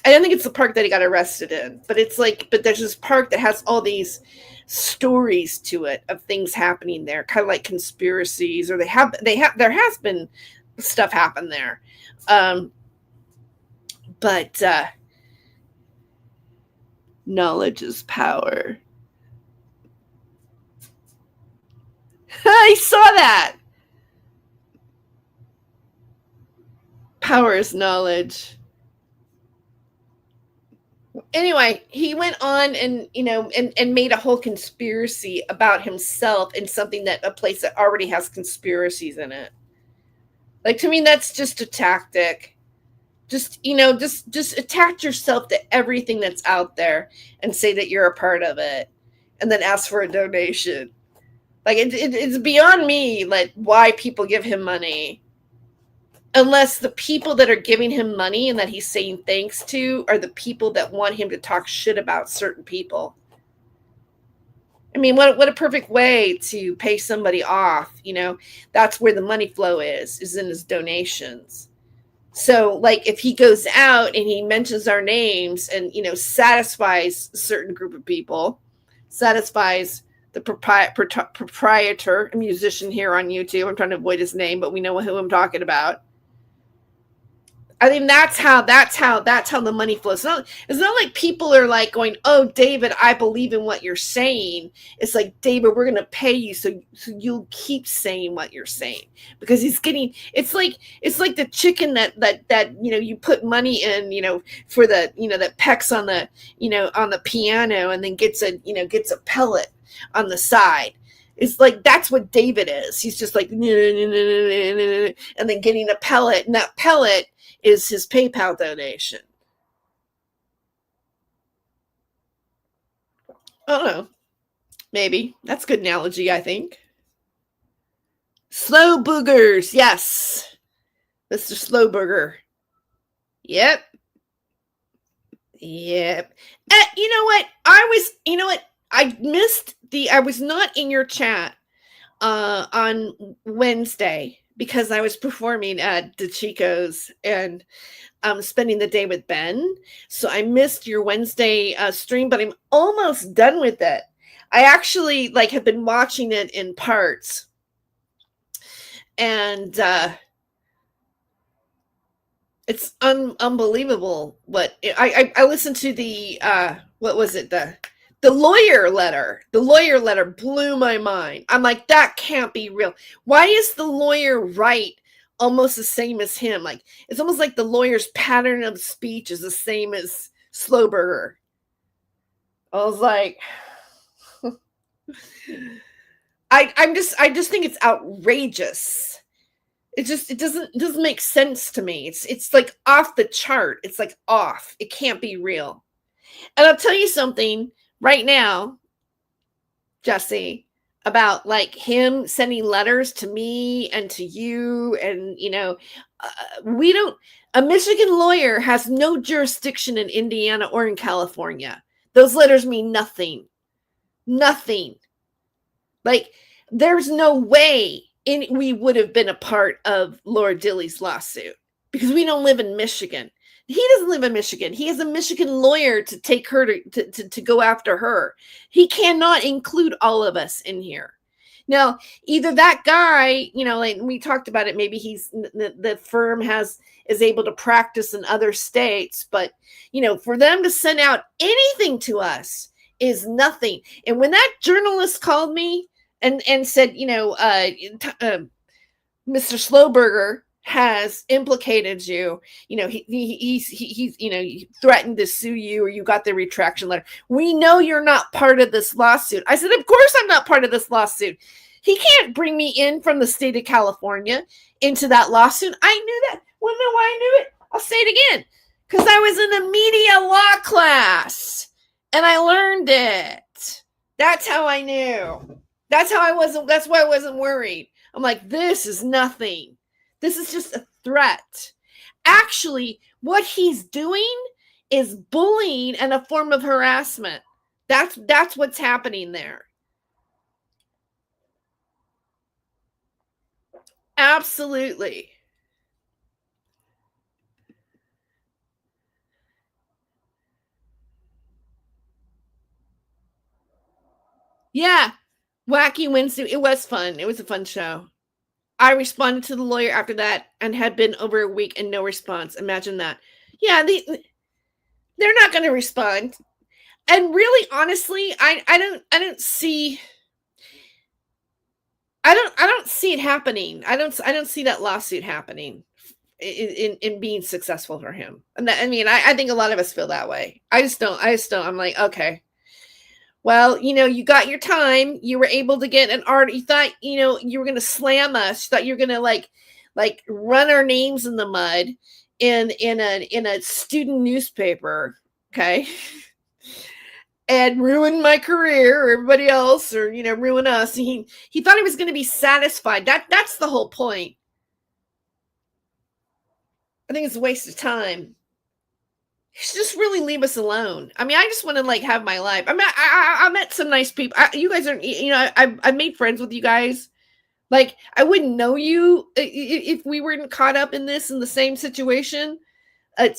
I don't think it's the park that he got arrested in, but it's like, but there's this park that has all these stories to it of things happening there, kind of like conspiracies, or there has been stuff happen there. But knowledge is power. I saw that. Power is knowledge. Anyway, he went on and, you know, and made a whole conspiracy about himself in something that a place that already has conspiracies in it. Like, to me, that's just a tactic. Just, you know, just attach yourself to everything that's out there and say that you're a part of it and then ask for a donation. Like, it's beyond me, like, why people give him money. Unless the people that are giving him money and that he's saying thanks to are the people that want him to talk shit about certain people. I mean, what a perfect way to pay somebody off, you know? That's where the money flow is in his donations. So, like, if he goes out and he mentions our names and, you know, satisfies a certain group of people, satisfies the proprietor, a musician here on YouTube. I'm trying to avoid his name, but we know who I'm talking about. I mean, that's how the money flows. It's not like people are like going, "Oh, David, I believe in what you're saying." It's like, David, we're going to pay you so you'll keep saying what you're saying, because he's getting. It's like the chicken that you put money in, for the that pecks on the on the piano and then gets a pellet on the side. It's like, that's what David is. He's just like, and then getting a pellet, and that pellet is his PayPal donation. I don't know. Maybe. That's a good analogy, I think. Slow boogers. Yes. Mr. Slowburger. Yep. You know what? I missed I was not in your chat on Wednesday because I was performing at DeChico's and spending the day with Ben. So I missed your Wednesday stream, but I'm almost done with it. I actually have been watching it in parts. And it's unbelievable what I listened to the what was it, the lawyer letter. The lawyer letter blew my mind. I'm like, that can't be real. Why is the lawyer right almost the same as him? Like, it's almost like the lawyer's pattern of speech is the same as Slowburger. I was like, I just think it's outrageous. It doesn't make sense to me. It's like off the chart. It's like off. It can't be real. And I'll tell you something right now, Jesse, about him sending letters to me and to you, and a Michigan lawyer has no jurisdiction in Indiana or in California. Those letters mean nothing. Nothing. There's no way we would have been a part of Laura Dilley's lawsuit because we don't live in Michigan. He doesn't live in Michigan. He has a Michigan lawyer to take her to go after her. He cannot include all of us in here. Now, either that guy, like we talked about it, maybe the firm is able to practice in other states, but for them to send out anything to us is nothing. And when that journalist called me and said, Mr. Slowburger has implicated you, he threatened to sue you, or you got the retraction letter. We know you're not part of this lawsuit. I said, of course I'm not part of this lawsuit. He can't bring me in from the state of California into that lawsuit. I knew that. Well, no, I knew it. I'll say it again. Because I was in a media law class and I learned it. That's how I knew. That's why I wasn't worried. I'm like, this is nothing. This is just a threat. Actually, what he's doing is bullying and a form of harassment. That's what's happening there. Absolutely. Yeah. Wacky Wednesday. It was fun. It was a fun show. I responded to the lawyer after that and had been over a week and no response. Imagine that. Yeah, they're not going to respond. And really, honestly, I don't see it happening. I don't see that lawsuit happening in being successful for him. And I think a lot of us feel that way. I just don't. I'm like, okay. Well, you got your time. You were able to get an art. You thought, you were going to slam us. You thought you were going to like run our names in the mud in a student newspaper. Okay. And ruin my career or everybody else, or, ruin us. He thought he was going to be satisfied. That's the whole point. I think it's a waste of time. You should just really leave us alone. I just want to have my life. I met some nice people. You guys are, I made friends with you guys. I wouldn't know you if we weren't caught up in this in the same situation. But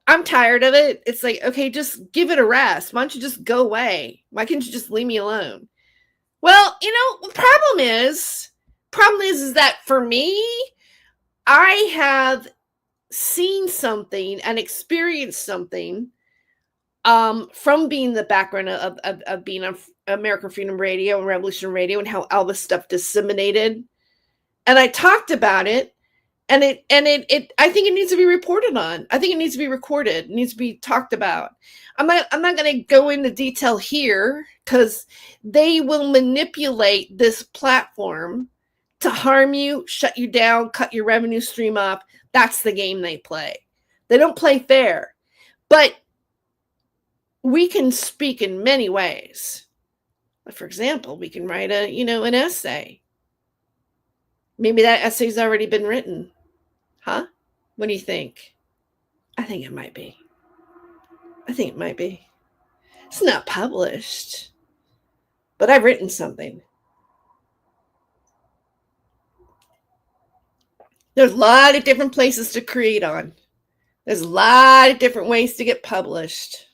I'm tired of it. It's like, okay, just give it a rest. Why don't you just go away? Why can't you just leave me alone? Well, the problem is that for me, I have seen something and experienced something from being the background of being on American Freedom Radio and Revolution Radio and how all this stuff disseminated. And I talked about it, and it I think it needs to be reported on. I think it needs to be recorded. It needs to be talked about. I'm not going to go into detail here because they will manipulate this platform to harm you, shut you down, cut your revenue stream off. That's the game they play. They don't play fair. But we can speak in many ways. For example, we can write an essay. Maybe that essay's already been written. Huh? What do you think? I think it might be. It's not published, but I've written something. There's a lot of different places to create on. There's a lot of different ways to get published.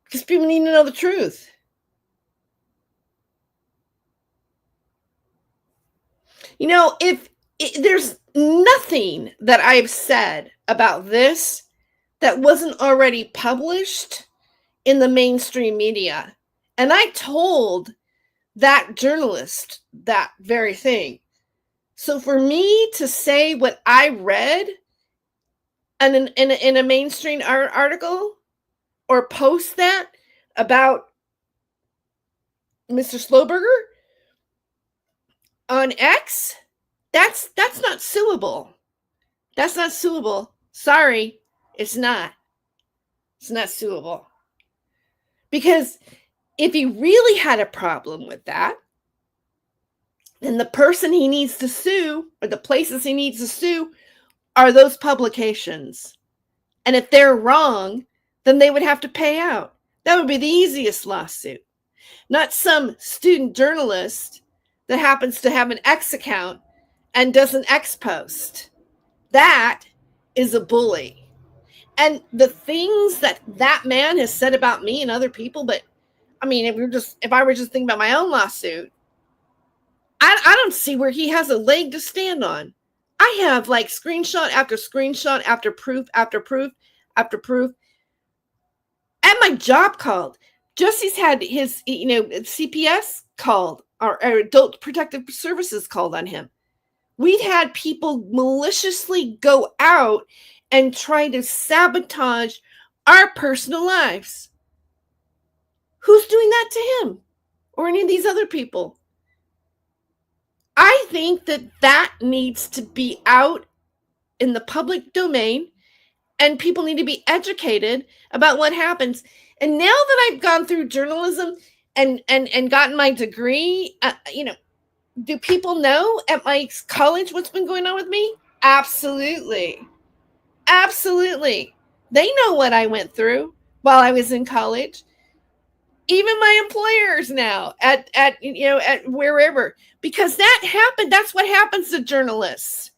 Because people need to know the truth. If there's nothing that I've said about this that wasn't already published in the mainstream media. And I told that journalist that very thing. So for me to say what I read in a mainstream article or post that about Mr. Slowberger on X, that's not suable. That's not suable. Sorry, it's not. It's not suable. Because if he really had a problem with that, then the person he needs to sue, or the places he needs to sue, are those publications. And if they're wrong, then they would have to pay out. That would be the easiest lawsuit. Not some student journalist that happens to have an X account and does an X post. That is a bully. And the things that man has said about me and other people, but I mean, if I were just thinking about my own lawsuit, I don't see where he has a leg to stand on. I have like screenshot after screenshot after proof after proof after proof. And my job called. Jesse's had his, CPS called, or Adult Protective Services called on him. We've had people maliciously go out and try to sabotage our personal lives. Who's doing that to him or any of these other people? I think that needs to be out in the public domain, and people need to be educated about what happens. And now that I've gone through journalism and gotten my degree, do people know at my college what's been going on with me? Absolutely. Absolutely. They know what I went through while I was in college. Even my employers now at wherever, because that happened. That's what happens to journalists.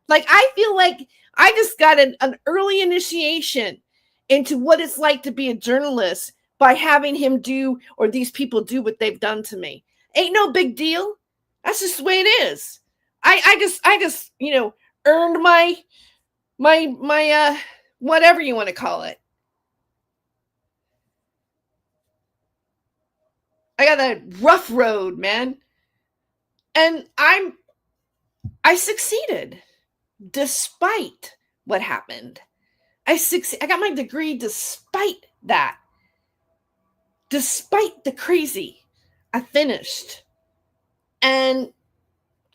Like, I feel like I just got an early initiation into what it's like to be a journalist by having him do, or these people do, what they've done to me. Ain't no big deal. That's just the way it is. I just earned my whatever you want to call it. I got a rough road, man. And I succeeded despite what happened. I got my degree despite that. Despite the crazy, I finished. And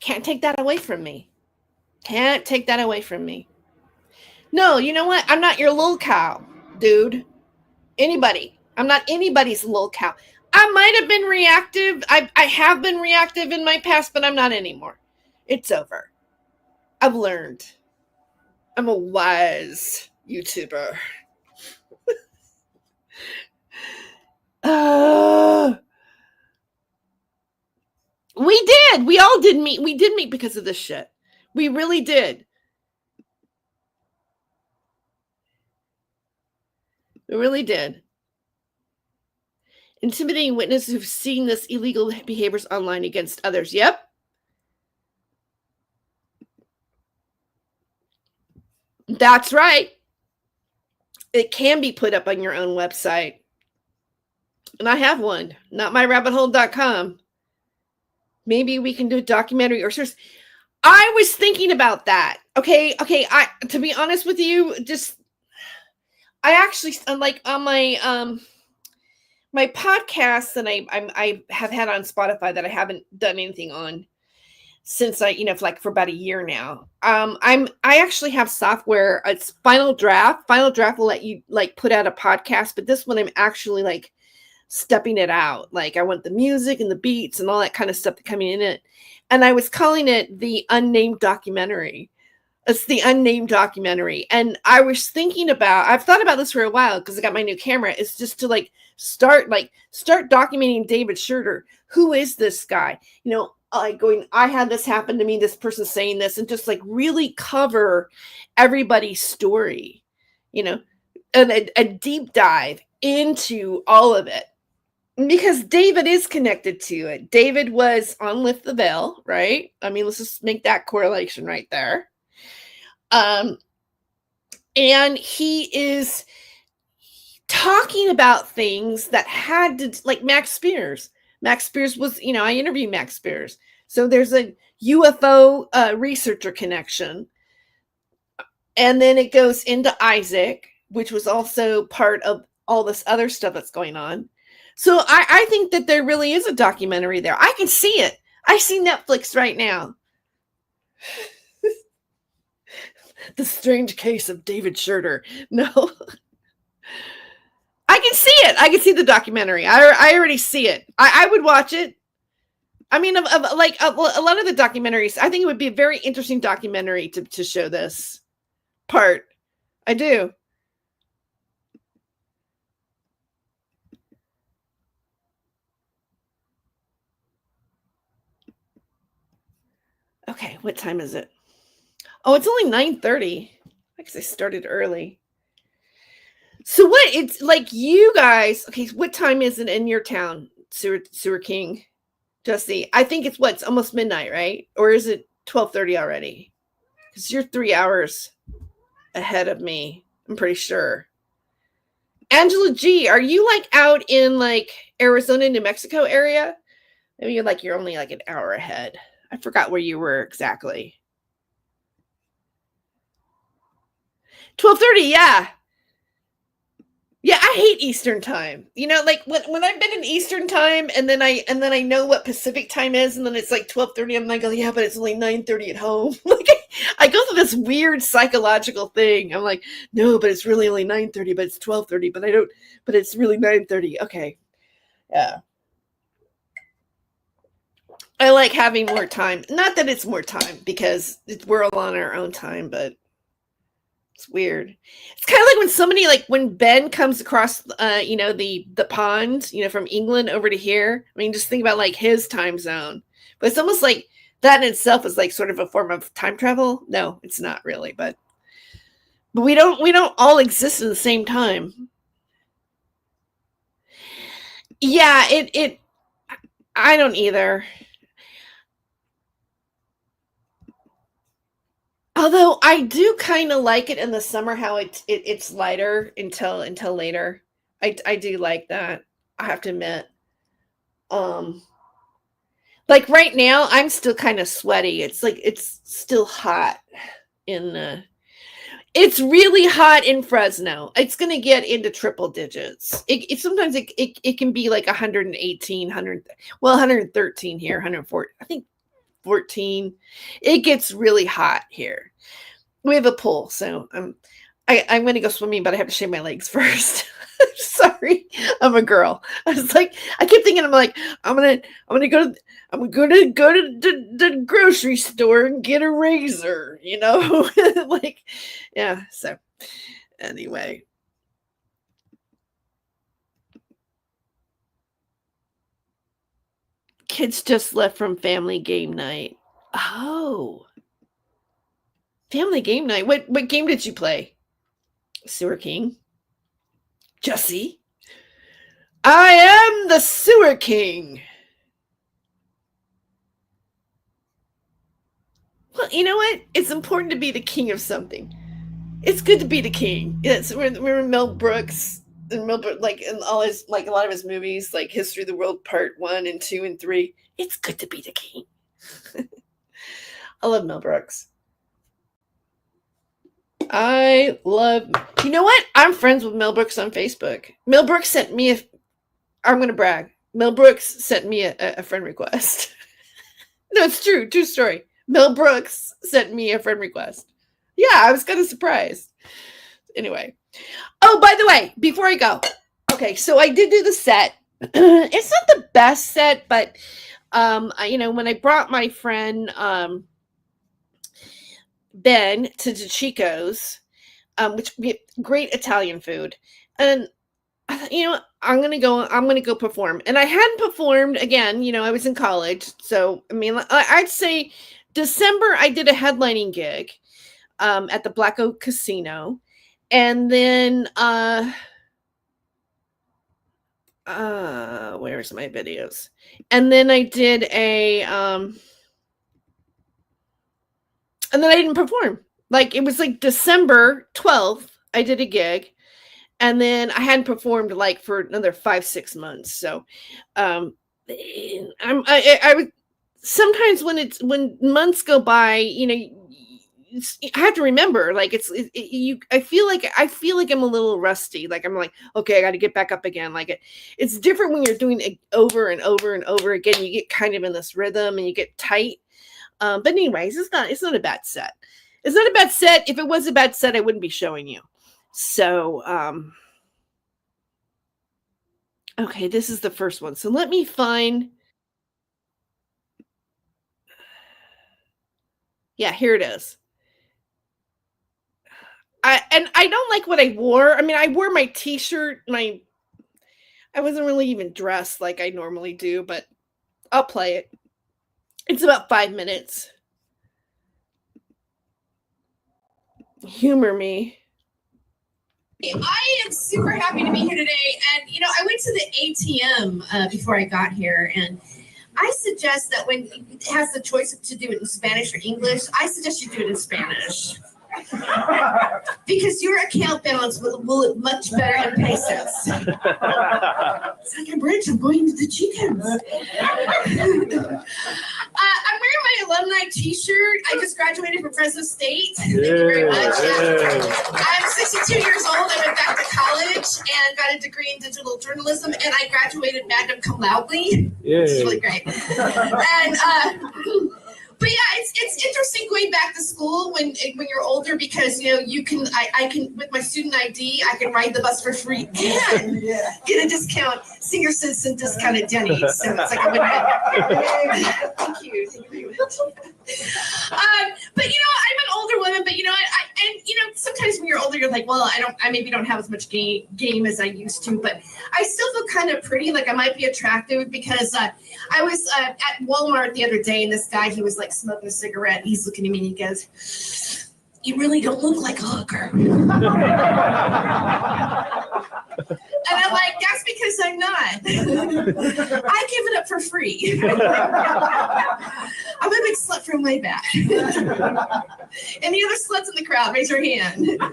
can't take that away from me. Can't take that away from me. No, you know what? I'm not your little cow, dude. Anybody. I'm not anybody's little cow. I might have been reactive. I have been reactive in my past, but I'm not anymore. It's over. I've learned. I'm a wise YouTuber. We did. We all did meet. We did meet because of this shit. We really did. We really did. Intimidating witnesses who've seen this illegal behaviors online against others. Yep. That's right. It can be put up on your own website. And I have one, notmyrabbithole.com. Maybe we can do a documentary or series. I was thinking about that. Okay. I, to be honest with you, I actually, like on my my podcast that I have had on Spotify that I haven't done anything on since for about a year now. I actually have software. It's Final Draft. Final Draft will let you like put out a podcast, but this one I'm actually like stepping it out. Like I want the music and the beats and all that kind of stuff coming in it. And I was calling it the Unnamed Documentary. It's the Unnamed Documentary. And I was thinking I've thought about this for a while because I got my new camera. It's just to start documenting David Schroeder. Who is this guy? I had this happen to me, this person saying this, and just like really cover everybody's story, and a deep dive into all of it. Because David is connected to it. David was on Lift the Veil, right? I mean, let's just make that correlation right there. And he is talking about things that had to, like Max Spears. Max Spears was, I interviewed Max Spears. So there's a UFO researcher connection. And then it goes into Isaac, which was also part of all this other stuff that's going on. So I think that there really is a documentary there. I can see it. I see Netflix right now. The Strange Case of David Schroeder. No. I can see it. I can see the documentary. I already see it. I would watch it. I mean, a lot of the documentaries, I think it would be a very interesting documentary to show this part. I do. Okay, what time is it? Oh, it's only 9:30. I guess I started early. So what? It's like you guys. Okay, what time is it in your town, Sewer King, Jesse? I think it's almost midnight, right? Or is it 12:30 already? Because you're 3 hours ahead of me. I'm pretty sure. Angela G, are you like out in like Arizona, New Mexico area? Maybe you're only like an hour ahead. I forgot where you were exactly. 12:30, yeah. Yeah, I hate Eastern time. Like when I've been in Eastern time and then I know what Pacific time is, and then it's like 12:30, I'm like, oh yeah, but it's only 9:30 at home. Like I go through this weird psychological thing. I'm like, no, but it's really only 9:30, but it's 12:30, but it's really 9:30. Okay. Yeah. I like having more time. Not that it's more time because we're all on our own time, but it's weird. It's kind of like when somebody, like when Ben comes across, the pond, from England over to here. I mean, just think about like his time zone. But it's almost like that in itself is like sort of a form of time travel. No, it's not really, but we don't all exist at the same time. Yeah, I don't either. Although I do kind of like it in the summer how it's lighter until later. I do like that. I have to admit. Like right now I'm still kind of sweaty. It's like it's still hot it's really hot in Fresno. It's going to get into triple digits. It sometimes it can be like 118, 113 here, 104. I think 14. It gets really hot here. We have a pool, so I'm going to go swimming, but I have to shave my legs first. Sorry, I'm a girl. I was like, I keep thinking, I'm like, I'm gonna go to the grocery store and get a razor, like, yeah. So anyway. Kids just left from family game night. Oh. Family game night. What game did you play? Sewer King? Jesse? I am the Sewer King. Well, you know what? It's important to be the king of something. It's good to be the king. It's we're Mel Brooks and Mel Brooks, like in all his like a lot of his movies, like History of the World Part 1 and 2 and 3. It's good to be the king. I love Mel Brooks. I love. You know what? I'm friends with Mel Brooks on Facebook. Mel Brooks sent me I'm going to brag. Mel Brooks sent me a friend request. No, it's true. True story. Mel Brooks sent me a friend request. Yeah, I was kind of surprised. Anyway. Oh, by the way, before I go. Okay, so I did do the set. It's not the best set, but when I brought my friend Ben to Chico's, which we have great Italian food, and I'm gonna go perform. And I hadn't performed again. I was in college, so I mean, I'd say December I did a headlining gig at the Black Oak Casino, and then where's my videos? And then I did and then I didn't perform. Like it was like December 12th, I did a gig. And then I hadn't performed like for another 5-6 months. So I would sometimes when months go by, I have to remember, like I feel like I'm a little rusty. Like I'm like, okay, I got to get back up again. Like it's different when you're doing it over and over and over again. You get kind of in this rhythm and you get tight. But anyways, it's not a bad set. It's not a bad set. If it was a bad set, I wouldn't be showing you. So, okay, this is the first one. So let me find. Yeah, here it is. I don't like what I wore. I mean, I wore my t-shirt, I wasn't really even dressed like I normally do, but I'll play it. It's about 5 minutes. Humor me. I am super happy to be here today. And, I went to the ATM before I got here. And I suggest that when it has the choice to do it in Spanish or English, I suggest you do it in Spanish. Because your account balance will look much better in pesos. It's like a bridge. I'm going to the Chico's. I'm wearing my alumni T-shirt. I just graduated from Fresno State. Thank you very much. I'm 62 years old. I went back to college and got a degree in digital journalism, and I graduated magna cum laude. It's really great. And but yeah, it's interesting going back to school when you're older because you can I can with my student ID I can ride the bus for free and get a discount senior citizen discount at Denny's. So it's like a win-win. Thank you very much. But I'm an older woman, but sometimes when you're older you're like, well, I maybe don't have as much game as I used to, but I still feel kind of pretty, like I might be attractive because I was at Walmart the other day and this guy, he was like smoking a cigarette and he's looking at me and he goes, you really don't look like a hooker. And I'm like, that's because I'm not. I give it up for free. I'm a big slut from way back. Any other sluts in the crowd, raise your hand. Yay! And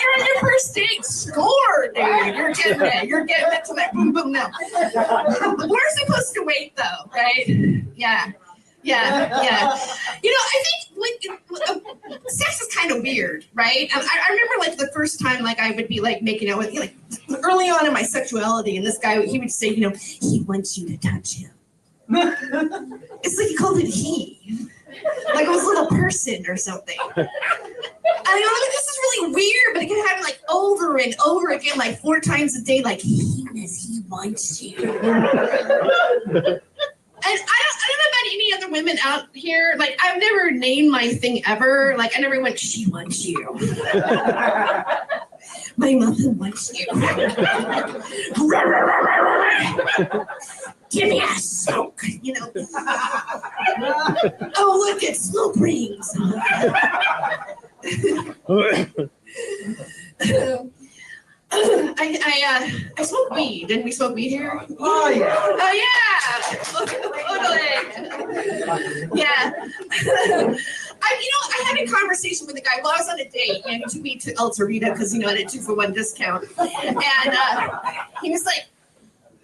you're on your first date. Score, dude. You're getting it to that boom boom now. We're supposed to wait though, right? Yeah. I think sex is kind of weird, right? I remember like the first time like I would be like making out with like early on in my sexuality, and this guy he would say, he wants you to touch him. It's like he called it he, like it was a little person or something. And I go, this is really weird, but it can happen like over and over again, like 4 times a day, like he wants you. And I don't know about any other women out here. Like, I've never named my thing ever. Like, I never went, she wants you. My mother wants you. Give me a smoke, Oh, look, it's smoke rings. I smoke weed. Didn't we smoke weed here? Oh yeah. Oh yeah. Totally. Yeah. I had a a conversation with a guy. Well, I was on a date and he took me to El Torito because, I had a 2-for-1 discount. And he was like,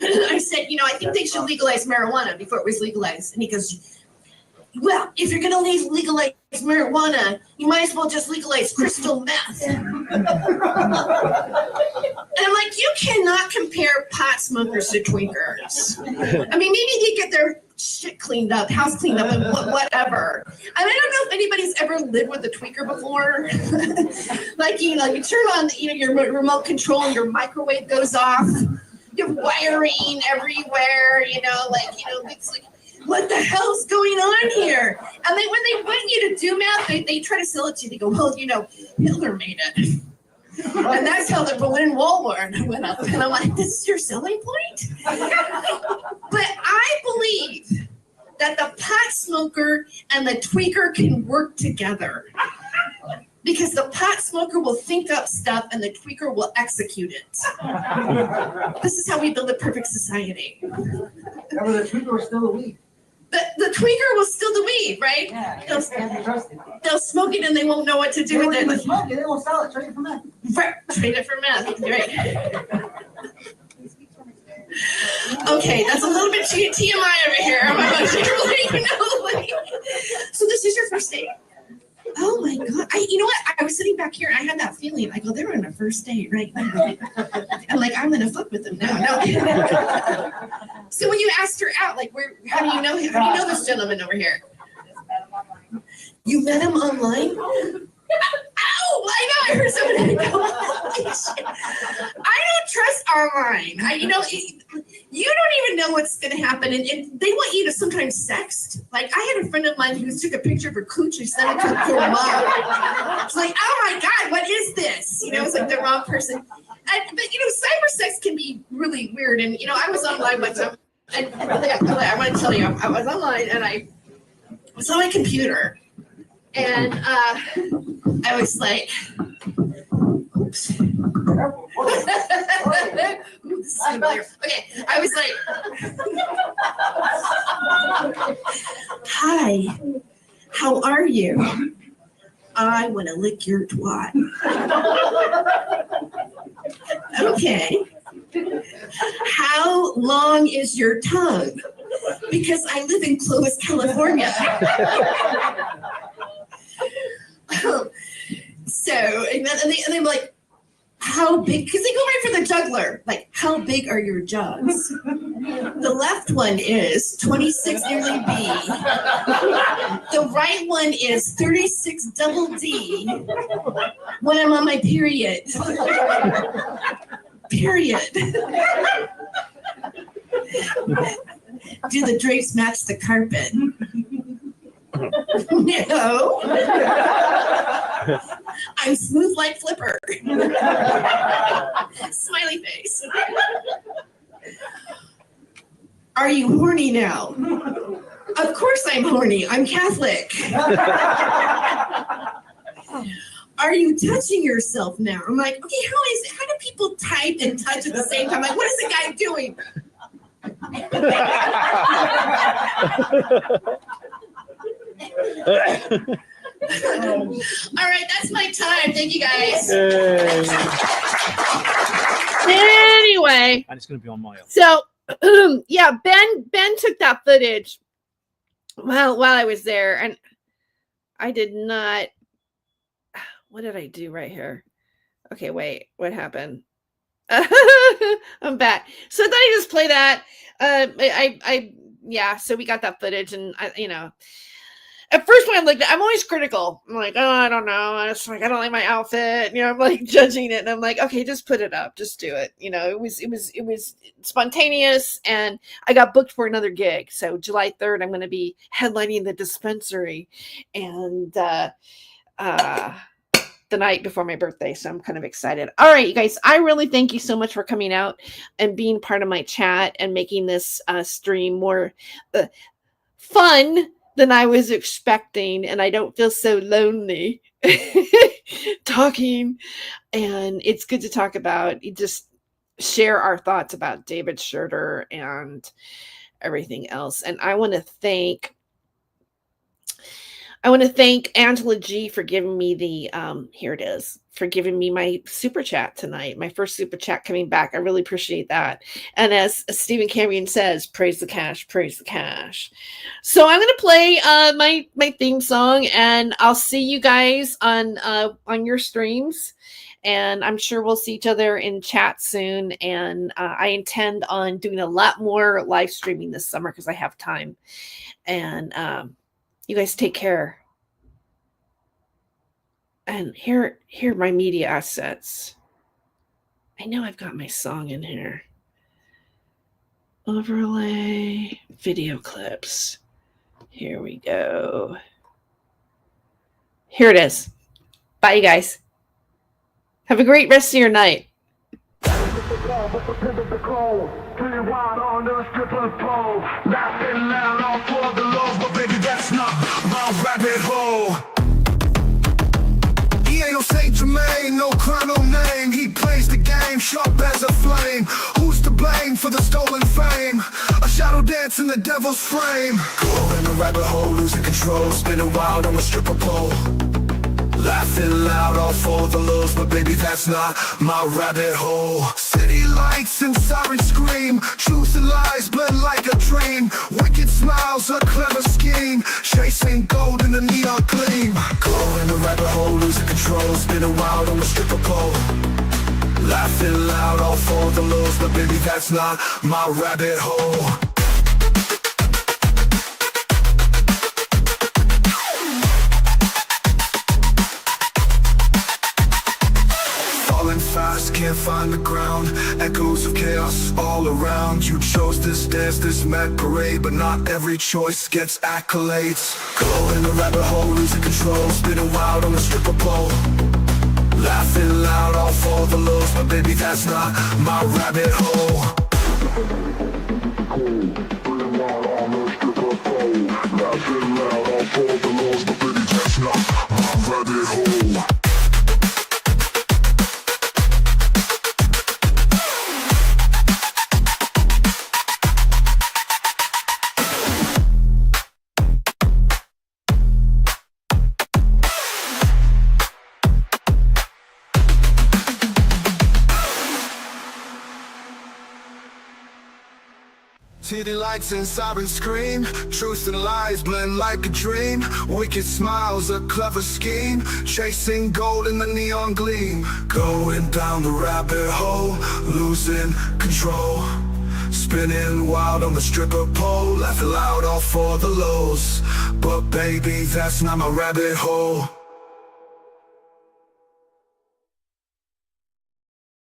I said, I think they should legalize marijuana before it was legalized. And he goes, well, if you're going to legalize marijuana, you might as well just legalize crystal meth. And I'm like, you cannot compare pot smokers to tweakers. I mean, maybe they get their shit cleaned up, house cleaned up, and whatever. And I don't know if anybody's ever lived with a tweaker before. Like, you turn on, your remote control and your microwave goes off. You're wiring everywhere, it's like, what the hell's going on here? And then when they want you to do math, they try to sell it to you. They go, well, Hitler made it. And that's how the Berlin Wall went up. And I'm like, this is your selling point? But I believe that the pot smoker and the tweaker can work together. Because the pot smoker will think up stuff and the tweaker will execute it. This is how we build a perfect society. Yeah, but the tweaker was still the weed. The tweaker will steal the weed, right? Yeah, it can't be trusted. They'll smoke it and they won't know what to do with it. They smoke it, they won't sell it, trade it for meth. Right, trade it for meth, right? Okay, that's a little bit TMI over here. I'm about to So this is your first date? Oh my God. You know what? I was sitting back here. I had that feeling. I go, they're on a first date right now. I'm like, I'm going to fuck with them now. No. So when you asked her out, like, how do you know this gentleman over here? You met him online? Ow! I know. I heard somebody go, holy shit. I don't trust online. You don't even know what's going to happen. And they want you to sometimes sext. Like, I had a friend of mine who took a picture of her cooch and sent it to her poor mom. It's like, oh my God, what is this? It's like the wrong person. But cyber sex can be really weird. And, I was online one time. And I want to tell you, I was online and I was on my computer. And I was like, oops. Oops, okay, I was like, hi, how are you? I want to lick your twat. Okay. How long is your tongue? Because I live in Clovis, California. So, and they're like, how big? Because they go right for the juggler. Like, how big are your jugs? The left one is 26 nearly B. The right one is 36 double D. When I'm on my period. Period. Do the drapes match the carpet? No. I'm smooth like Flipper. Smiley face. Are you horny now? Of course I'm horny. I'm Catholic. Are you touching yourself now? I'm like, okay, how do people type and touch at the same time? Like, what is the guy doing? All right, that's my time. Thank you guys. Anyway, And it's going to be on my own. so yeah, Ben took that footage while I was there, and I did not. What did I do right here? Okay, wait, what happened? I'm back. So I thought I'd just play that. So we got that footage, and at first when I'm like, I'm always critical. I'm like, oh, I don't know. It's like, I don't like my outfit. I'm like judging it, and I'm like, okay, just put it up, just do it. It was spontaneous, and I got booked for another gig. So July 3rd, I'm going to be headlining the Dispensary, and the night before my birthday. So I'm kind of excited. All right, you guys, I really thank you so much for coming out and being part of my chat and making this stream more fun than I was expecting. And I don't feel so lonely talking. And it's good to talk about, just share our thoughts about David Schroeder and everything else. And I want to thank I want to thank Angela G for giving me the here it is, for giving me my super chat tonight. My first super chat coming back. I really appreciate that. And as Stephen Campion says, praise the cash, praise the cash. So I'm going to play my theme song, and I'll see you guys on your streams. And I'm sure we'll see each other in chat soon. And I intend on doing a lot more live streaming this summer because I have time. And you guys take care. And here are my media assets. I know I've got my song in here. Overlay video clips. Here we go. Here it is. Bye, you guys. Have a great rest of your night. He ain't no Saint Germain, no crown, no name. He plays the game sharp as a flame. Who's to blame for the stolen fame? A shadow dance in the devil's frame. Go in a rabbit hole, losing control, spinning wild on a stripper pole. Laughing loud all for the lows, but baby that's not my rabbit hole. City lights and sirens scream, truth and lies blend like a dream. Wicked smiles, a clever scheme, chasing gold in the neon gleam. Go in the rabbit hole, losing control, spinning wild on the stripper pole. Laughing loud all for the lows, but baby that's not my rabbit hole. Fast, can't find the ground. Echoes of chaos all around. You chose this dance, this mad parade, but not every choice gets accolades. Go in the rabbit hole, losing control, spinning wild on the stripper pole. Laughing loud all for the lows, but baby that's not my rabbit hole. Spinning wild on the stripper pole. Laughing loud all for the lows, but baby that's not my rabbit hole. City lights and sirens scream, truth and lies blend like a dream. Wicked smiles, a clever scheme, chasing gold in the neon gleam. Going down the rabbit hole, losing control, spinning wild on the stripper pole. Laughing loud all for the lows, but baby that's not my rabbit hole.